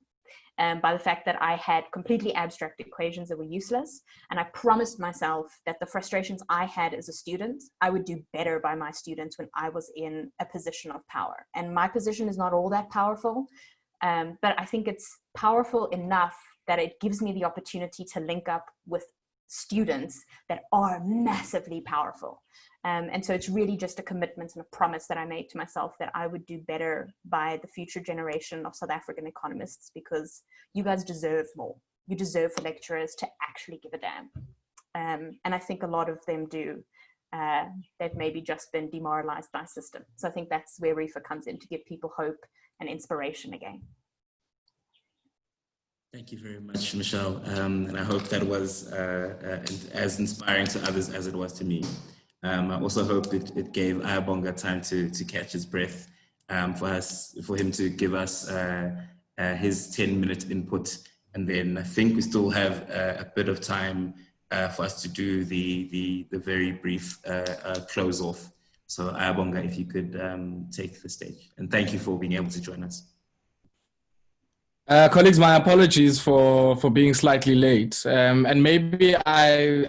By the fact that I had completely abstract equations that were useless. And I promised myself that the frustrations I had as a student, I would do better by my students when I was in a position of power. And my position is not all that powerful, but I think it's powerful enough that it gives me the opportunity to link up with students that are massively powerful. And so it's really just a commitment and a promise that I made to myself that I would do better by the future generation of South African economists, because you guys deserve more. You deserve for lecturers to actually give a damn. And I think a lot of them do. They've maybe just been demoralized by system. So I think that's where REFA comes in, to give people hope and inspiration again. Thank you very much, Michelle. And I hope that was as inspiring to others as it was to me. I also hope it gave Ayabonga time to catch his breath, for him to give us his 10-minute input. And then I think we still have a bit of time for us to do the very brief close off. So Ayabonga, if you could take the stage. And thank you for being able to join us. Colleagues, my apologies for being slightly late. And maybe I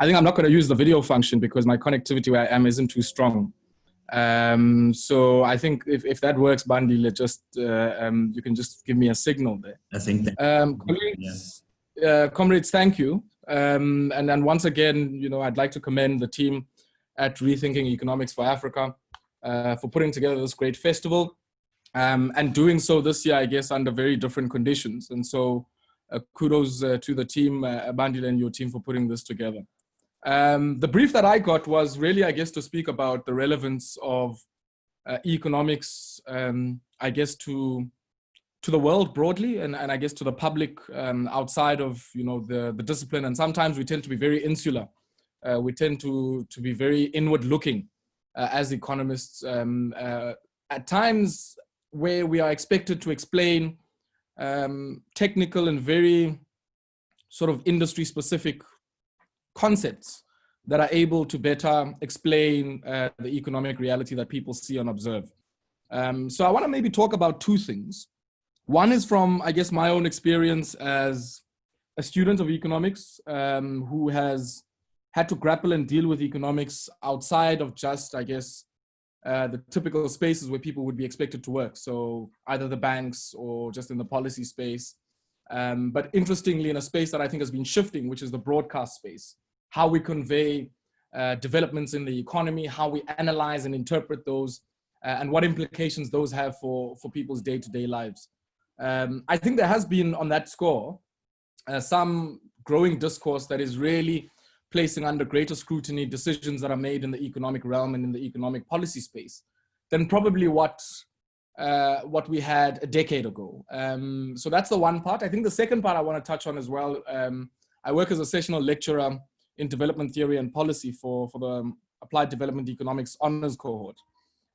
think I'm not going to use the video function because my connectivity where I am isn't too strong. So I think if that works, Bandile, just you can just give me a signal there. I think that. Colleagues, comrades, thank you. And then once again, I'd like to commend the team at Rethinking Economics for Africa for putting together this great festival. And doing so this year, I guess, under very different conditions. And so kudos to the team, Bandile and your team, for putting this together. The brief that I got was really, I guess, to speak about the relevance of economics, I guess, to the world broadly, and I guess to the public outside of, the discipline. And sometimes we tend to be very insular. We tend to be very inward looking as economists. At times, where we are expected to explain technical and very sort of industry specific concepts that are able to better explain the economic reality that people see and observe. So I want to maybe talk about two things. One is from, I guess, my own experience as a student of economics who has had to grapple and deal with economics outside of just, I guess, the typical spaces where people would be expected to work. So either the banks or just in the policy space. But interestingly, in a space that I think has been shifting, which is the broadcast space, how we convey developments in the economy, how we analyze and interpret those, and what implications those have for people's day-to-day lives. I think there has been, on that score, some growing discourse that is really placing under greater scrutiny decisions that are made in the economic realm and in the economic policy space than probably what we had a decade ago. So that's the one part. I think the second part I want to touch on as well, I work as a sessional lecturer in development theory and policy for the Applied Development Economics honors cohort.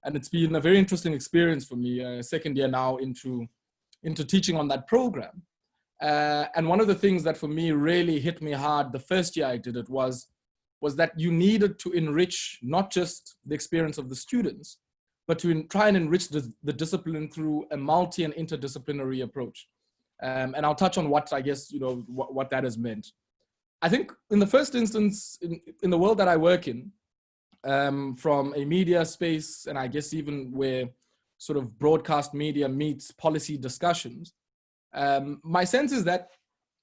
And it's been a very interesting experience for me, second year now into teaching on that program. And one of the things that for me really hit me hard the first year I did it was that you needed to enrich not just the experience of the students, but to try and enrich the discipline through a multi and interdisciplinary approach. And I'll touch on what, I guess, what that has meant. I think in the first instance, in the world that I work in, from a media space, and I guess even where sort of broadcast media meets policy discussions, my sense is that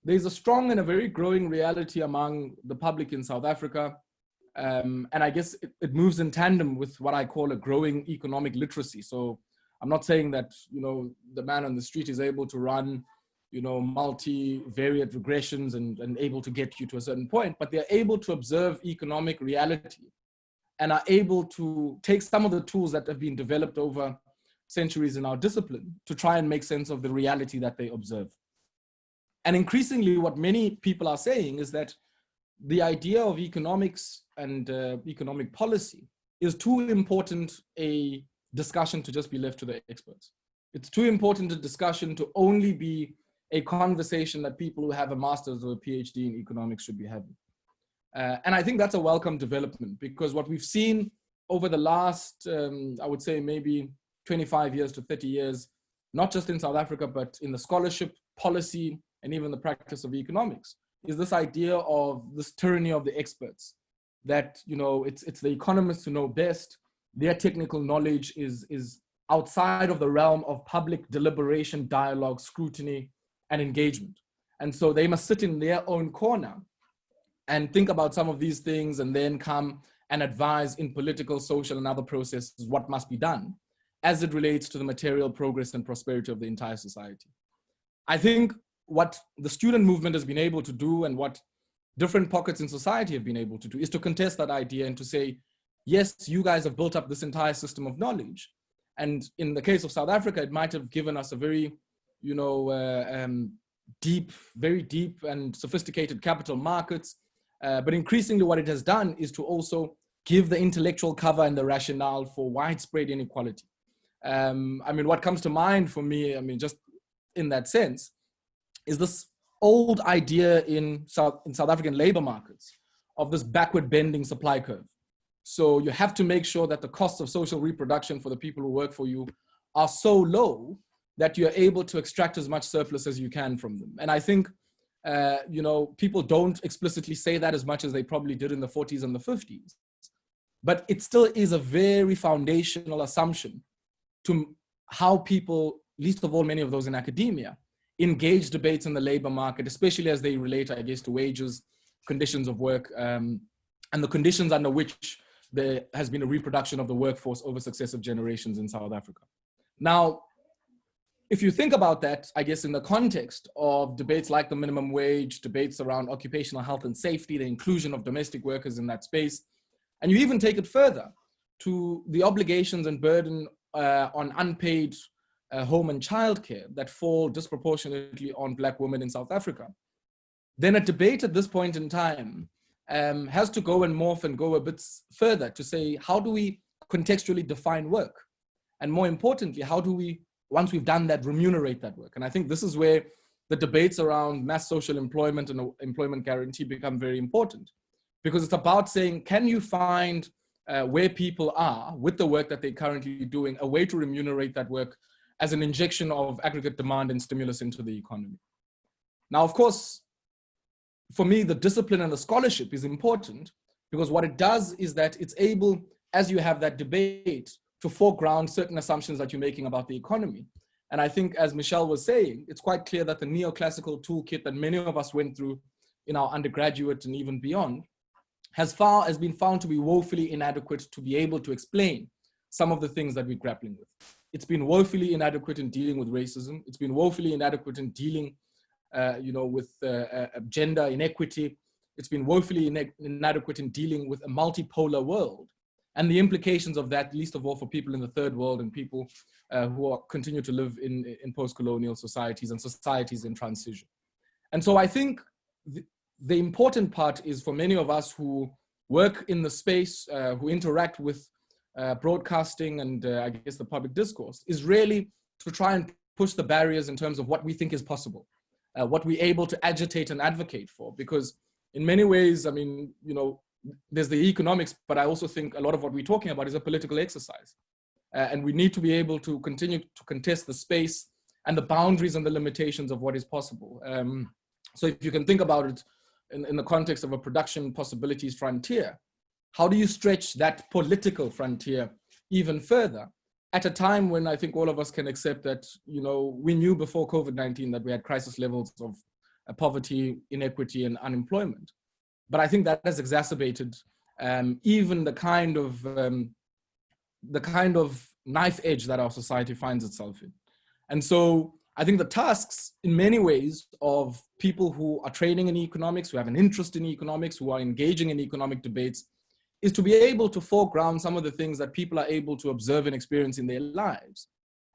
there's a strong and a very growing reality among the public in South Africa. And I guess it moves in tandem with what I call a growing economic literacy. So I'm not saying that, the man on the street is able to run, multivariate regressions and able to get you to a certain point, but they're able to observe economic reality and are able to take some of the tools that have been developed over centuries in our discipline to try and make sense of the reality that they observe. And increasingly, what many people are saying is that the idea of economics and economic policy is too important a discussion to just be left to the experts. It's too important a discussion to only be a conversation that people who have a master's or a PhD in economics should be having. And I think that's a welcome development, because what we've seen over the last, I would say maybe 25 years to 30 years, not just in South Africa, but in the scholarship, policy, and even the practice of economics, is this idea of this tyranny of the experts, that, it's the economists who know best. Their technical knowledge is outside of the realm of public deliberation, dialogue, scrutiny, and engagement. And so they must sit in their own corner and think about some of these things and then come and advise in political, social, and other processes what must be done as it relates to the material progress and prosperity of the entire society. I think what the student movement has been able to do and what different pockets in society have been able to do is to contest that idea and to say, yes, you guys have built up this entire system of knowledge. And in the case of South Africa, it might have given us a very, very deep and sophisticated capital markets. But increasingly what it has done is to also give the intellectual cover and the rationale for widespread inequality. I mean, what comes to mind for me, I mean, just in that sense, is this old idea in South African labor markets of this backward bending supply curve. So you have to make sure that the costs of social reproduction for the people who work for you are so low that you're able to extract as much surplus as you can from them. And I think, people don't explicitly say that as much as they probably did in the 40s and the 50s, but it still is a very foundational assumption to how people, least of all many of those in academia, engage debates in the labor market, especially as they relate, I guess, to wages, conditions of work, and the conditions under which there has been a reproduction of the workforce over successive generations in South Africa. Now, if you think about that, I guess in the context of debates like the minimum wage, debates around occupational health and safety, the inclusion of domestic workers in that space, and you even take it further to the obligations and burden on unpaid home and childcare that fall disproportionately on Black women in South Africa, then a debate at this point in time has to go and morph and go a bit further to say, how do we contextually define work? And more importantly, how do we, once we've done that, remunerate that work? And I think this is where the debates around mass social employment and employment guarantee become very important, because it's about saying, can you find where people are with the work that they're currently doing, a way to remunerate that work as an injection of aggregate demand and stimulus into the economy. Now, of course, for me, the discipline and the scholarship is important because what it does is that it's able, as you have that debate, to foreground certain assumptions that you're making about the economy. And I think, as Michelle was saying, it's quite clear that the neoclassical toolkit that many of us went through in our undergraduate and even beyond has been found to be woefully inadequate to be able to explain some of the things that we're grappling with. It's been woefully inadequate in dealing with racism. It's been woefully inadequate in dealing with gender inequity. It's been woefully inadequate in dealing with a multipolar world and the implications of that, least of all for people in the third world and people who continue to live in post-colonial societies and societies in transition. And so I think the important part is for many of us who work in the space, who interact with broadcasting and I guess the public discourse, is really to try and push the barriers in terms of what we think is possible, what we're able to agitate and advocate for. Because in many ways, I mean, there's the economics, but I also think a lot of what we're talking about is a political exercise. And we need to be able to continue to contest the space and the boundaries and the limitations of what is possible. So if you can think about it in the context of a production possibilities frontier, how do you stretch that political frontier even further at a time when I think all of us can accept that, we knew before COVID-19 that we had crisis levels of poverty, inequity, and unemployment. But I think that has exacerbated even the kind of knife edge that our society finds itself in. And so I think the tasks in many ways of people who are training in economics, who have an interest in economics, who are engaging in economic debates, is to be able to foreground some of the things that people are able to observe and experience in their lives,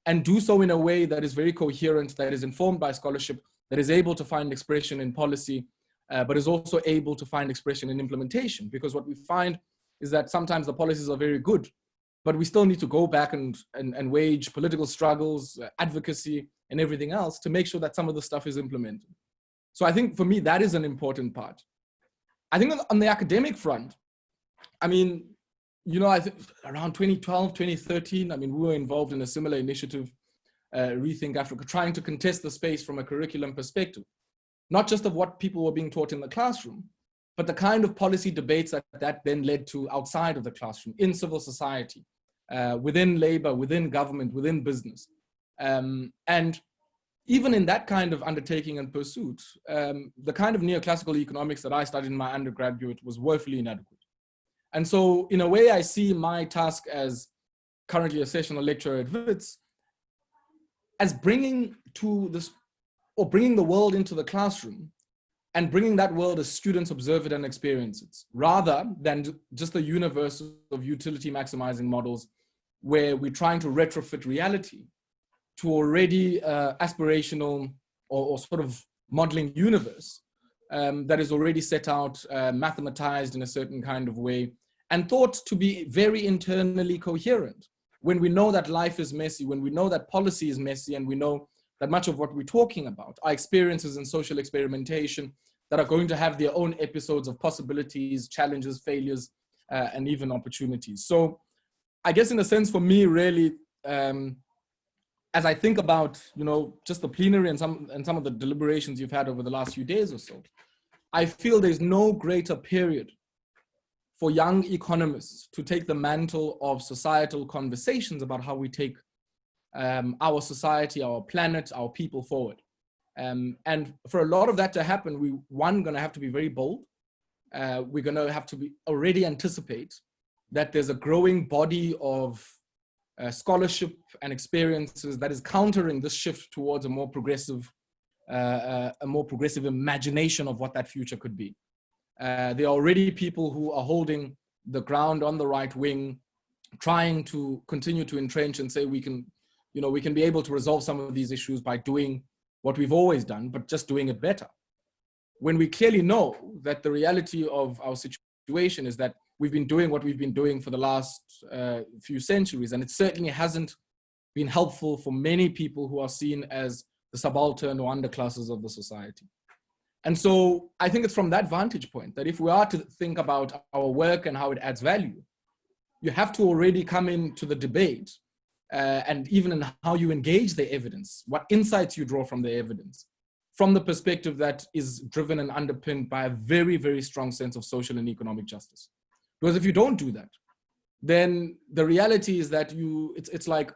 and do so in a way that is very coherent, that is informed by scholarship, that is able to find expression in policy, but is also able to find expression in implementation. Because what we find is that sometimes the policies are very good, but we still need to go back and wage political struggles, advocacy, and everything else to make sure that some of the stuff is implemented. So I think for me, that is an important part. I think on the academic front, I mean, I think around 2012, 2013, I mean, we were involved in a similar initiative, Rethink Africa, trying to contest the space from a curriculum perspective, not just of what people were being taught in the classroom, but the kind of policy debates that then led to outside of the classroom, in civil society, within labor, within government, within business. And even in that kind of undertaking and pursuit, the kind of neoclassical economics that I studied in my undergraduate was woefully inadequate. And so in a way, I see my task as currently a sessional lecturer at Wits as bringing the world into the classroom and bringing that world as students observe it and experience it, rather than just a universe of utility maximizing models where we're trying to retrofit reality to already aspirational or sort of modeling universe that is already set out, mathematized in a certain kind of way, and thought to be very internally coherent. When we know that life is messy, when we know that policy is messy, and we know that much of what we're talking about are experiences in social experimentation that are going to have their own episodes of possibilities, challenges, failures, and even opportunities. So I guess in a sense for me, really, as I think about, just the plenary and some of the deliberations you've had over the last few days or so, I feel there's no greater period for young economists to take the mantle of societal conversations about how we take our society, our planet, our people forward. And for a lot of that to happen, we're going to have to be very bold. We're going to have to already anticipate that there's a growing body of scholarship and experiences that is countering this shift towards a more progressive imagination of what that future could be. There are already people who are holding the ground on the right wing, trying to continue to entrench and say we can be able to resolve some of these issues by doing what we've always done, but just doing it better. When we clearly know that the reality of our situation is that we've been doing what we've been doing for the last few centuries, and it certainly hasn't been helpful for many people who are seen as the subaltern or underclasses of the society. And so I think it's from that vantage point that if we are to think about our work and how it adds value, you have to already come into the debate and even in how you engage the evidence, what insights you draw from the evidence, from the perspective that is driven and underpinned by a very, very strong sense of social and economic justice. Because if you don't do that, then the reality is that it's like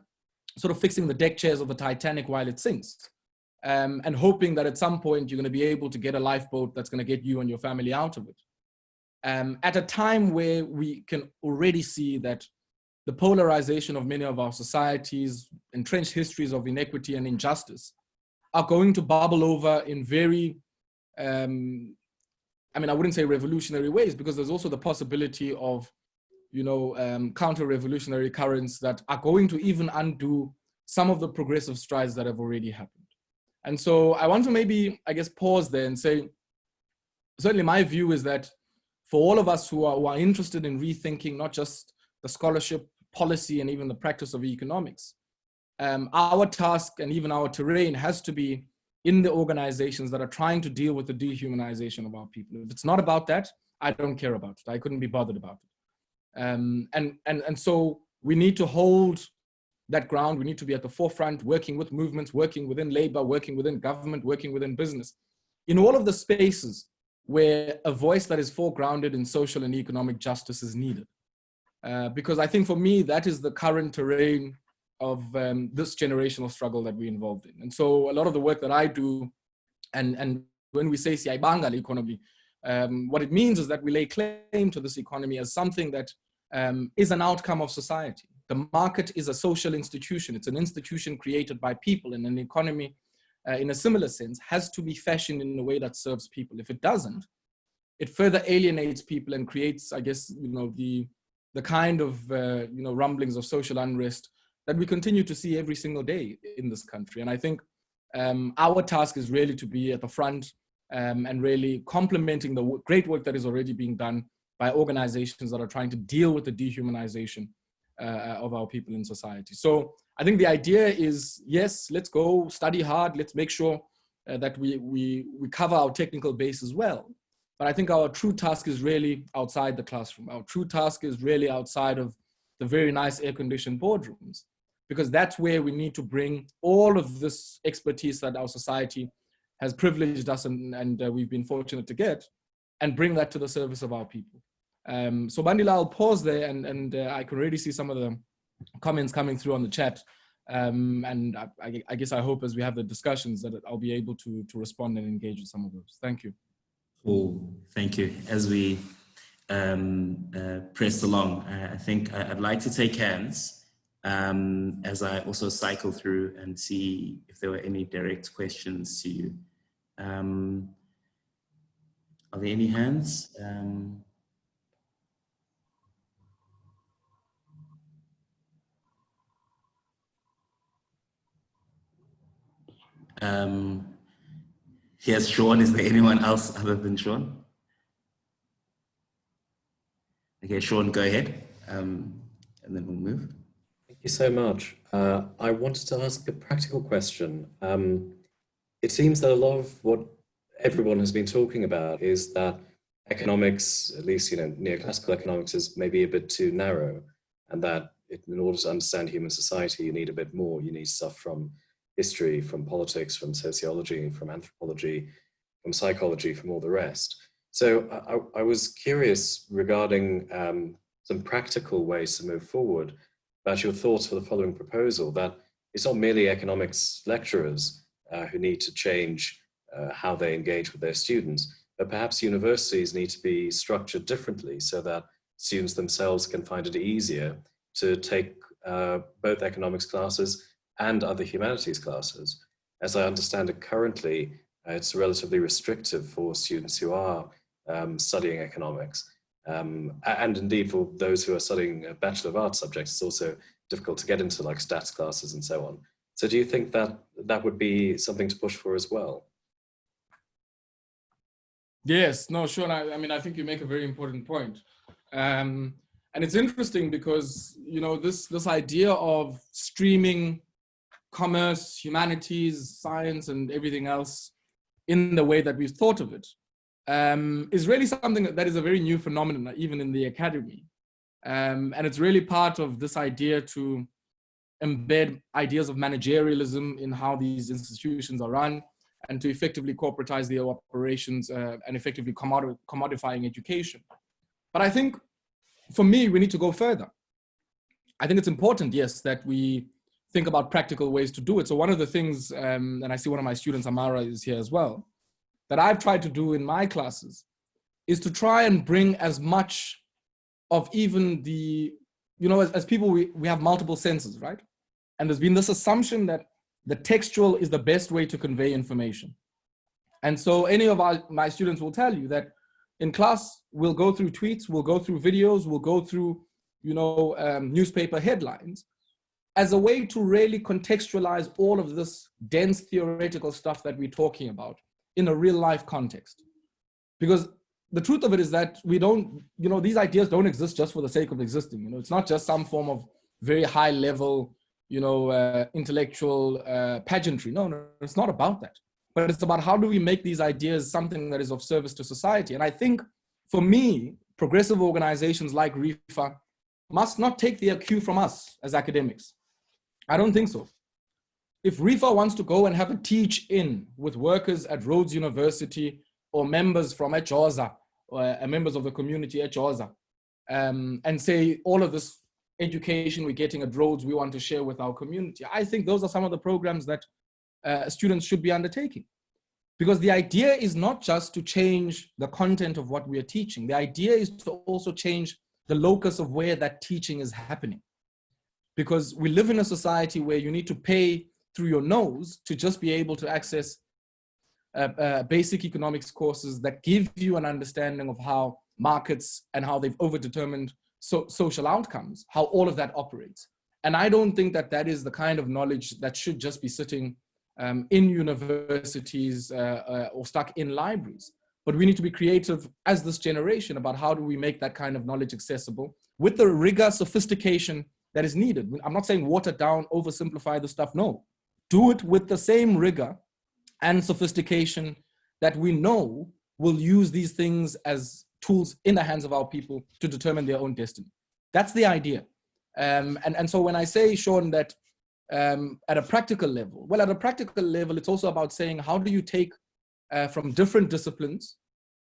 sort of fixing the deck chairs of the Titanic while it sinks. And hoping that at some point you're going to be able to get a lifeboat that's going to get you and your family out of it. At a time where we can already see that the polarization of many of our societies, entrenched histories of inequity and injustice are going to bubble over in very, I wouldn't say revolutionary ways, because there's also the possibility of, counter-revolutionary currents that are going to even undo some of the progressive strides that have already happened. And so I want to maybe, pause there and say, certainly my view is that for all of us who are interested in rethinking not just the scholarship, policy, and even the practice of economics, our task and even our terrain has to be in the organizations that are trying to deal with the dehumanization of our people. If it's not about that, I don't care about it. I couldn't be bothered about it. And so we need to hold that ground. We need to be at the forefront, working with movements, working within labor, working within government, working within business, in all of the spaces where a voice that is foregrounded in social and economic justice is needed. Because I think for me, that is the current terrain of this generational struggle that we're involved in. And so a lot of the work that I do, and when we say Siyaibanga economy, what it means is that we lay claim to this economy as something that is an outcome of society. The market is a social institution. It's an institution created by people, and an economy, in a similar sense, has to be fashioned in a way that serves people. If it doesn't, it further alienates people and creates, the kind of, rumblings of social unrest that we continue to see every single day in this country. And I think our task is really to be at the front and really complementing the great work that is already being done by organizations that are trying to deal with the dehumanization of our people in society. So I think the idea is, yes, let's go study hard. Let's make sure that we cover our technical base as well. But I think our true task is really outside the classroom. Our true task is really outside of the very nice air-conditioned boardrooms, because that's where we need to bring all of this expertise that our society has privileged us and we've been fortunate to get, and bring that to the service of our people. So Bandila, I'll pause there, and I can already see some of the comments coming through on the chat. And I guess I hope as we have the discussions that I'll be able to respond and engage with some of those. Thank you. Cool, thank you. As we press along, I think I'd like to take hands as I also cycle through and see if there were any direct questions to you. Are there any hands? Here's Sean. Is there anyone else other than Sean? Okay, Sean, go ahead, and then we'll move. Thank you so much. I wanted to ask a practical question. It seems that a lot of what everyone has been talking about is that economics, at least neoclassical economics, is maybe a bit too narrow, and that in order to understand human society, you need a bit more. You need stuff from history, from politics, from sociology, from anthropology, from psychology, from all the rest. So I was curious regarding some practical ways to move forward about your thoughts for the following proposal, that it's not merely economics lecturers who need to change how they engage with their students, but perhaps universities need to be structured differently so that students themselves can find it easier to take both economics classes and other humanities classes. As I understand it currently, it's relatively restrictive for students who are studying economics. And indeed for those who are studying a Bachelor of Arts subjects, it's also difficult to get into like stats classes and so on. So do you think that that would be something to push for as well? Yes, no, Sean, I mean, I think you make a very important point. And it's interesting because, this idea of streaming commerce, humanities, science, and everything else in the way that we've thought of it is really something that is a very new phenomenon, even in the academy. And it's really part of this idea to embed ideas of managerialism in how these institutions are run and to effectively corporatize their operations and effectively commodifying education. But I think, for me, we need to go further. I think it's important, yes, that we think about practical ways to do it. So one of the things, and I see one of my students, Amara, is here as well, that I've tried to do in my classes is to try and bring as much of even the, as people, we have multiple senses, right? And there's been this assumption that the textual is the best way to convey information. And so any of my students will tell you that in class, we'll go through tweets, we'll go through videos, we'll go through, newspaper headlines as a way to really contextualize all of this dense theoretical stuff that we're talking about in a real life context. Because the truth of it is that we don't, these ideas don't exist just for the sake of existing. It's not just some form of very high level, intellectual pageantry. No, it's not about that. But it's about how do we make these ideas something that is of service to society. And I think for me, progressive organizations like REFA must not take their cue from us as academics. I don't think so. If REFA wants to go and have a teach-in with workers at Rhodes University or members from Echoza or members of the community at Echoza and say all of this education we're getting at Rhodes we want to share with our community, I think those are some of the programs that students should be undertaking. Because the idea is not just to change the content of what we are teaching. The idea is to also change the locus of where that teaching is happening. Because we live in a society where you need to pay through your nose to just be able to access basic economics courses that give you an understanding of how markets and how they've overdetermined social outcomes, how all of that operates. And I don't think that that is the kind of knowledge that should just be sitting in universities or stuck in libraries. But we need to be creative as this generation about how do we make that kind of knowledge accessible with the rigor, sophistication that is needed. I'm not saying water down, oversimplify the stuff. No, do it with the same rigor and sophistication that we know will use these things as tools in the hands of our people to determine their own destiny. That's the idea. And so when I say, Sean, that at a practical level, well, at a practical level, it's also about saying, how do you take from different disciplines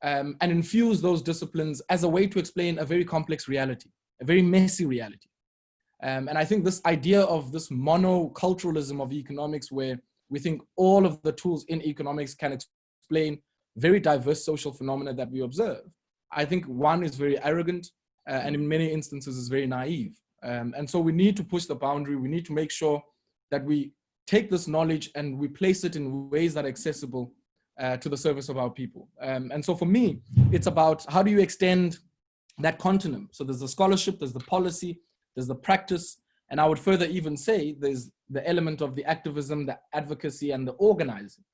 and infuse those disciplines as a way to explain a very complex reality, a very messy reality. And I think this idea of this monoculturalism of economics, where we think all of the tools in economics can explain very diverse social phenomena that we observe, I think one is very arrogant and in many instances is very naive. And so we need to push the boundary. We need to make sure that we take this knowledge and we place it in ways that are accessible to the service of our people. And so for me, it's about how do you extend that continuum? So there's the scholarship, there's the policy, there's the practice, and I would further even say there's the element of the activism, the advocacy, and the organizing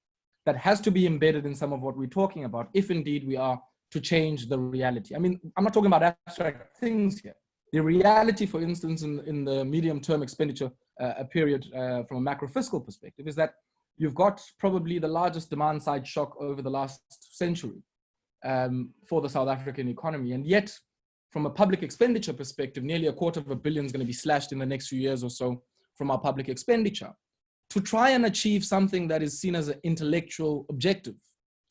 that has to be embedded in some of what we're talking about, if indeed we are to change the reality. I mean, I'm not talking about abstract things here. The reality, for instance, in the medium-term expenditure period from a macro-fiscal perspective is that you've got probably the largest demand-side shock over the last century for the South African economy. And yet, from a public expenditure perspective, nearly $250 million is going to be slashed in the next few years or so from our public expenditure to try and achieve something that is seen as an intellectual objective,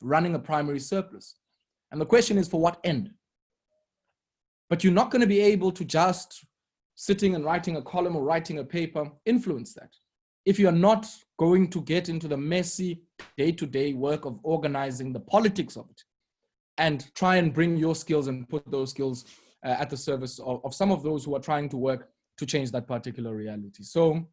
running a primary surplus. And the question is, for what end? But you're not going to be able to just sitting and writing a column or writing a paper influence that if you're not going to get into the messy day-to-day work of organizing the politics of it and try and bring your skills and put those skills at the service of some of those who are trying to work to change that particular reality. So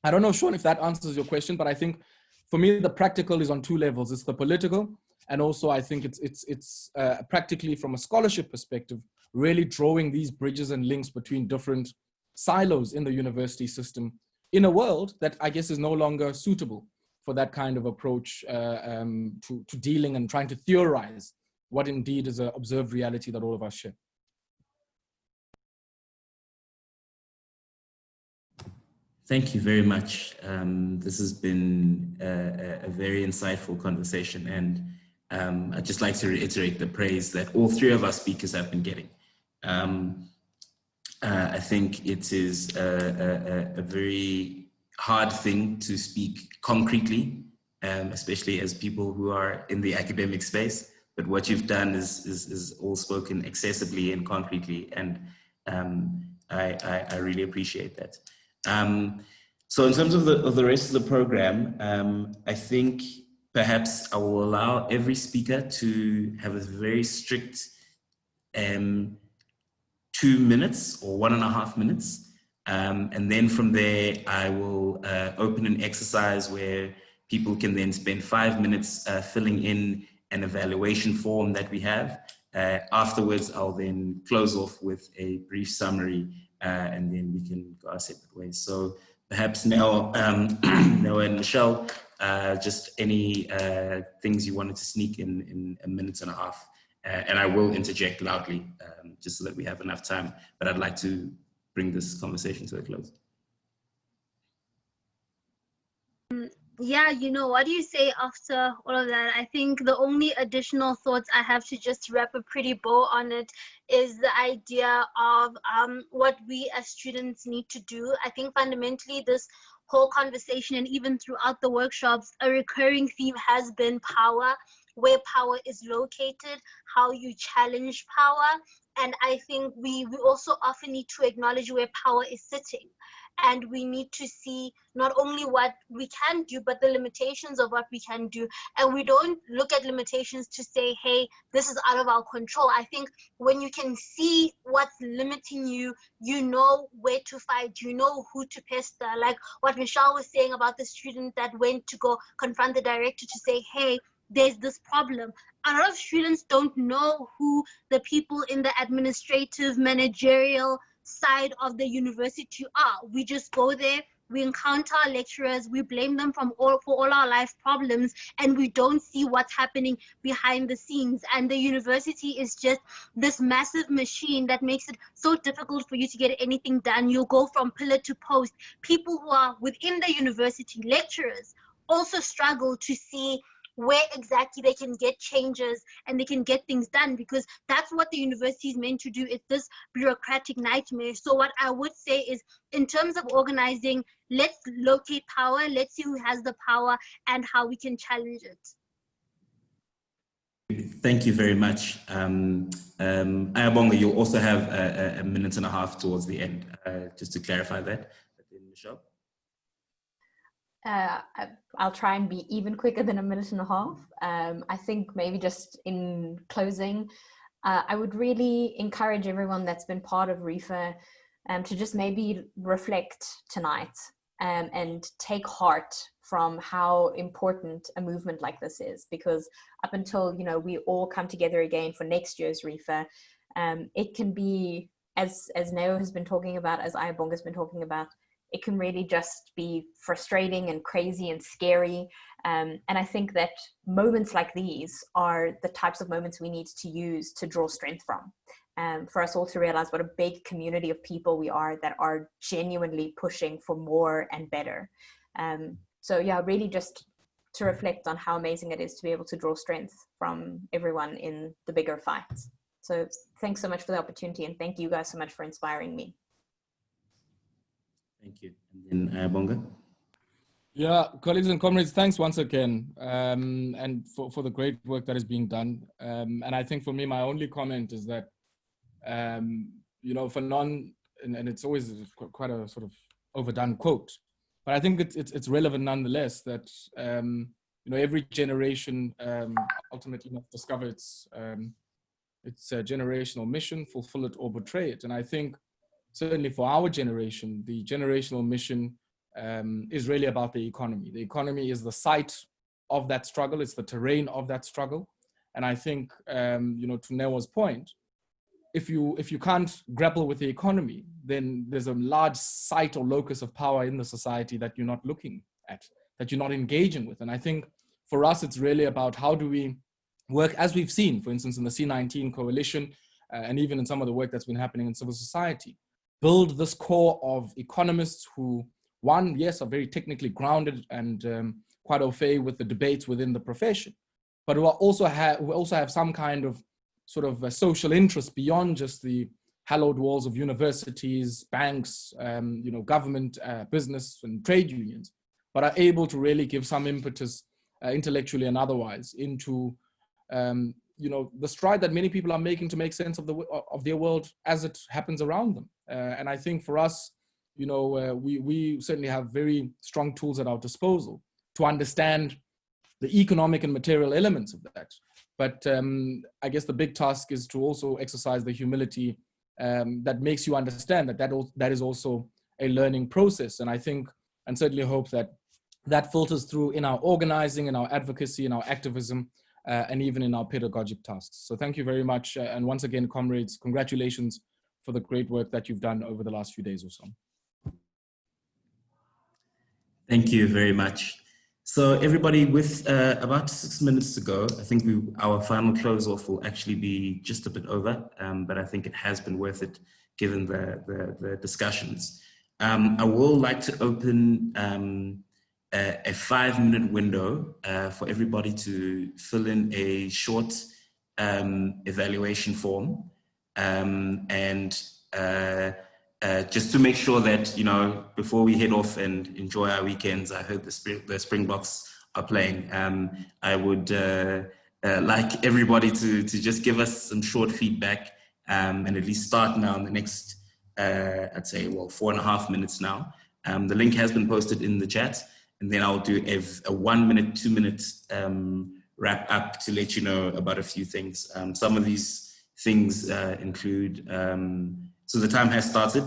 I don't know, Sean, if that answers your question, but I think for me, the practical is on two levels. It's the political, and also I think it's practically from a scholarship perspective, really drawing these bridges and links between different silos in the university system in a world that I guess is no longer suitable for that kind of approach to dealing and trying to theorize what indeed is an observed reality that all of us share. Thank you very much. This has been a very insightful conversation, and I'd just like to reiterate the praise that all three of our speakers have been getting. I think it is a very hard thing to speak concretely, especially as people who are in the academic space, but what you've done is all spoken accessibly and concretely, and I really appreciate that. So in terms of the rest of the program, I think perhaps I will allow every speaker to have a very strict 2 minutes or 1.5 minutes. And then from there, I will open an exercise where people can then spend 5 minutes filling in an evaluation form that we have. Afterwards, I'll then close off with a brief summary and then we can go our separate ways. So perhaps now, Noah and Michelle, just any things you wanted to sneak in 1.5 minutes. And I will interject loudly just so that we have enough time, but I'd like to bring this conversation to a close. Yeah, you know, what do you say after all of that? I think the only additional thoughts I have to just wrap a pretty bow on it is the idea of what we as students need to do. I think fundamentally this whole conversation and even throughout the workshops, a recurring theme has been power, where power is located, how you challenge power. And I think we also often need to acknowledge where power is sitting. And we need to see not only what we can do, but the limitations of what we can do. And we don't look at limitations to say, hey, this is out of our control. I think when you can see what's limiting you, you know where to fight, you know who to pester. Like what Michelle was saying about the student that went to go confront the director to say, hey, there's this problem. A lot of students don't know who the people in the administrative, managerial side of the university are. We just go there, we encounter our lecturers, we blame them for all our life problems, and we don't see what's happening behind the scenes. And the university is just this massive machine that makes it so difficult for you to get anything done. You'll go from pillar to post. People who are within the university, lecturers, also struggle to see where exactly they can get changes and they can get things done, because that's what the university is meant to do. It's this bureaucratic nightmare. So what I would say is, in terms of organizing, let's locate power, let's see who has the power and how we can challenge it. Thank you very much. Ayabonga, you'll also have a minute and a half towards the end, just to clarify that. Michelle? I'll try and be even quicker than a minute and a half. I think maybe just in closing, I would really encourage everyone that's been part of REFA to just maybe reflect tonight and take heart from how important a movement like this is, because up until, you know, we all come together again for next year's REFA, it can be, as Neo has been talking about, as Ayabonga has been talking about, it can really just be frustrating and crazy and scary. And I think that moments like these are the types of moments we need to use to draw strength from. For us all to realize what a big community of people we are that are genuinely pushing for more and better. So yeah, really just to reflect on how amazing it is to be able to draw strength from everyone in the bigger fight. So thanks so much for the opportunity, and thank you guys so much for inspiring me. Thank you. And then Bonga. Yeah, colleagues and comrades, thanks once again, and for the great work that is being done. And I think for me, my only comment is that, you know, for and it's always quite a sort of overdone quote, but I think it's relevant nonetheless that, you know, every generation ultimately must discover its generational mission, fulfill it or betray it. And I think certainly for our generation, the generational mission is really about the economy. The economy is the site of that struggle. It's the terrain of that struggle. And I think, you know, to Newa's point, if you can't grapple with the economy, then there's a large site or locus of power in the society that you're not looking at, that you're not engaging with. And I think for us, it's really about how do we work, as we've seen, for instance, in the C19 coalition, and even in some of the work that's been happening in civil society, build this core of economists who, one, yes, are very technically grounded and quite au fait with the debates within the profession, but who also have some kind of sort of a social interest beyond just the hallowed walls of universities, banks, you know, government, business and trade unions, but are able to really give some impetus intellectually and otherwise into, you know, the stride that many people are making to make sense of their world as it happens around them. And I think for us, you know, we certainly have very strong tools at our disposal to understand the economic and material elements of that. But I guess the big task is to also exercise the humility that makes you understand that is also a learning process. And I think, and certainly hope that filters through in our organizing, in our advocacy, in our activism, and even in our pedagogic tasks. So thank you very much. And once again, comrades, congratulations for the great work that you've done over the last few days or so. Thank you very much. So everybody, with about 6 minutes to go, I think our final close off will actually be just a bit over, but I think it has been worth it given the discussions. I will like to open a 5-minute window for everybody to fill in a short evaluation form, and just to make sure that, you know, before we head off and enjoy our weekends, I heard the Springboks are playing. I would like everybody to just give us some short feedback and at least start now in the next, I'd say, well, 4.5 minutes now. The link has been posted in the chat, and then I'll do a 1-minute, 2-minute wrap up to let you know about a few things. Some of these things include, so the time has started,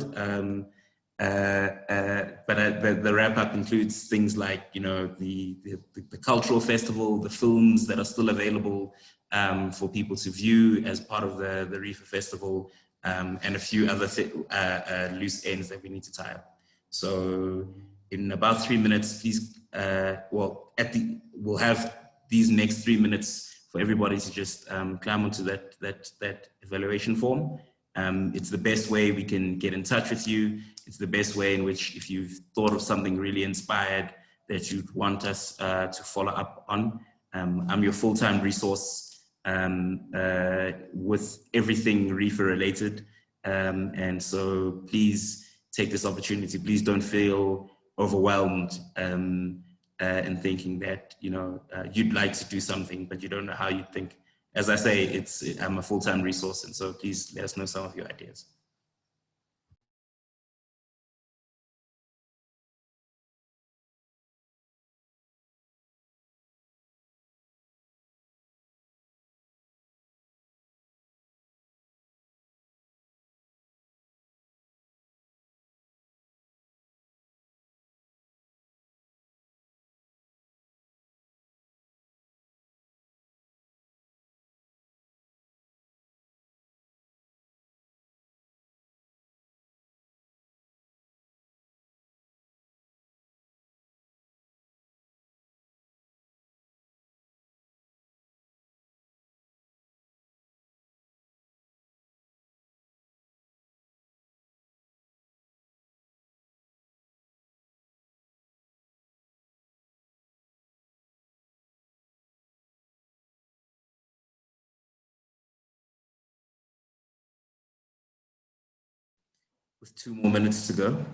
but the wrap up includes things like, you know, the cultural festival, the films that are still available for people to view as part of the REFA Festival, and a few other loose ends that we need to tie up. So in about 3 minutes, please, we'll have these next 3 minutes for everybody to just climb onto that evaluation form. It's the best way we can get in touch with you. It's the best way in which, if you've thought of something really inspired that you'd want us to follow up on, I'm your full-time resource with everything REFA related. And so please take this opportunity. Please don't feel overwhelmed and thinking that, you know, you'd like to do something, but you don't know how you think. as I say, I'm a full-time resource, and so please let us know some of your ideas. With 2 more minutes to go.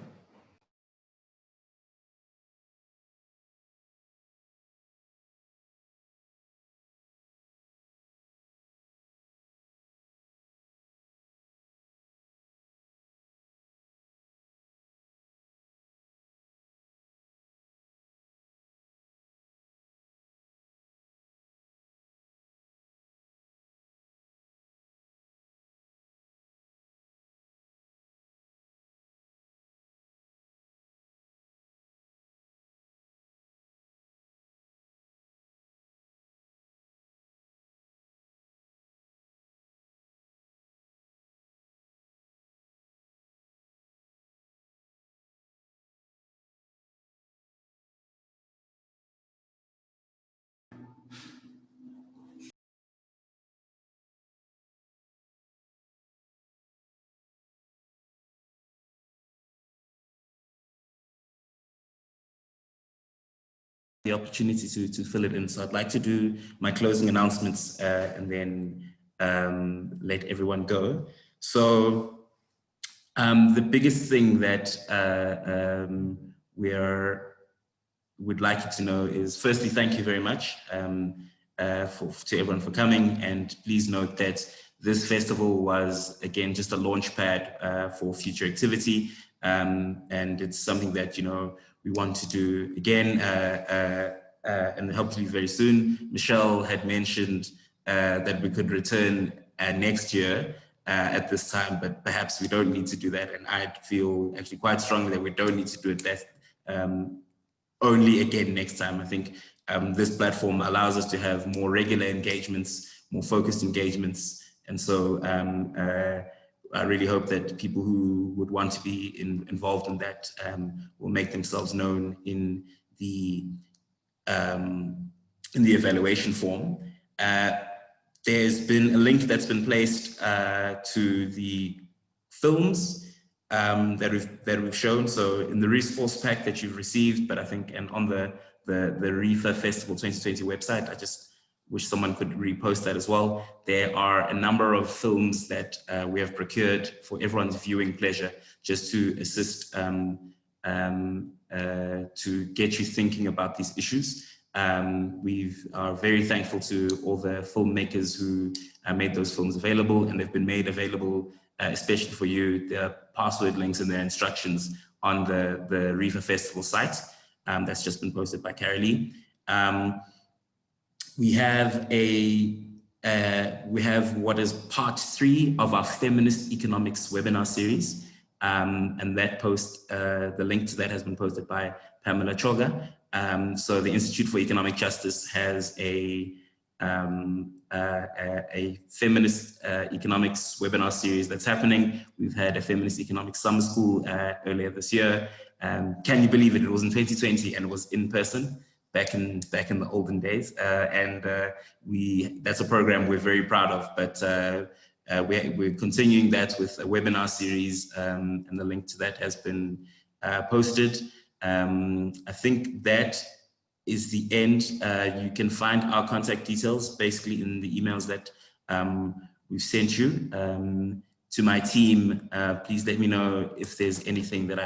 The opportunity to fill it in. So I'd like to do my closing announcements and then let everyone go. So the biggest thing that we'd like you to know is, firstly, thank you very much to everyone for coming, and please note that this festival was, again, just a launch pad for future activity, and it's something that, you know, we want to do again and hopefully very soon. Michelle had mentioned that we could return next year at this time, but perhaps we don't need to do that, and I feel actually quite strongly that we don't need to do it only again next time. I think this platform allows us to have more regular engagements, more focused engagements, and so I really hope that people who would want to be involved in that will make themselves known in the evaluation form. There's been a link that's been placed to the films that we've shown. So in the resource pack that you've received, but I think, and on the REFA Festival 2020 website, I just wish someone could repost that as well. There are a number of films that we have procured for everyone's viewing pleasure, just to assist to get you thinking about these issues. We are very thankful to all the filmmakers who made those films available, and they've been made available especially for you. There are password links and their instructions on the REFA Festival site. That's just been posted by Carolee. We have what is part 3 of our Feminist Economics webinar series, and that post, the link to that has been posted by Pamela Choga. So the Institute for Economic Justice has a feminist economics webinar series that's happening. We've had a feminist economics summer school earlier this year. Can you believe it? It was in 2020 and it was in person. Back in the olden days, and that's a program we're very proud of, but we're continuing that with a webinar series, and the link to that has been posted. I think that is the end. You can find our contact details basically in the emails that we've sent you. To my team, please let me know if there's anything that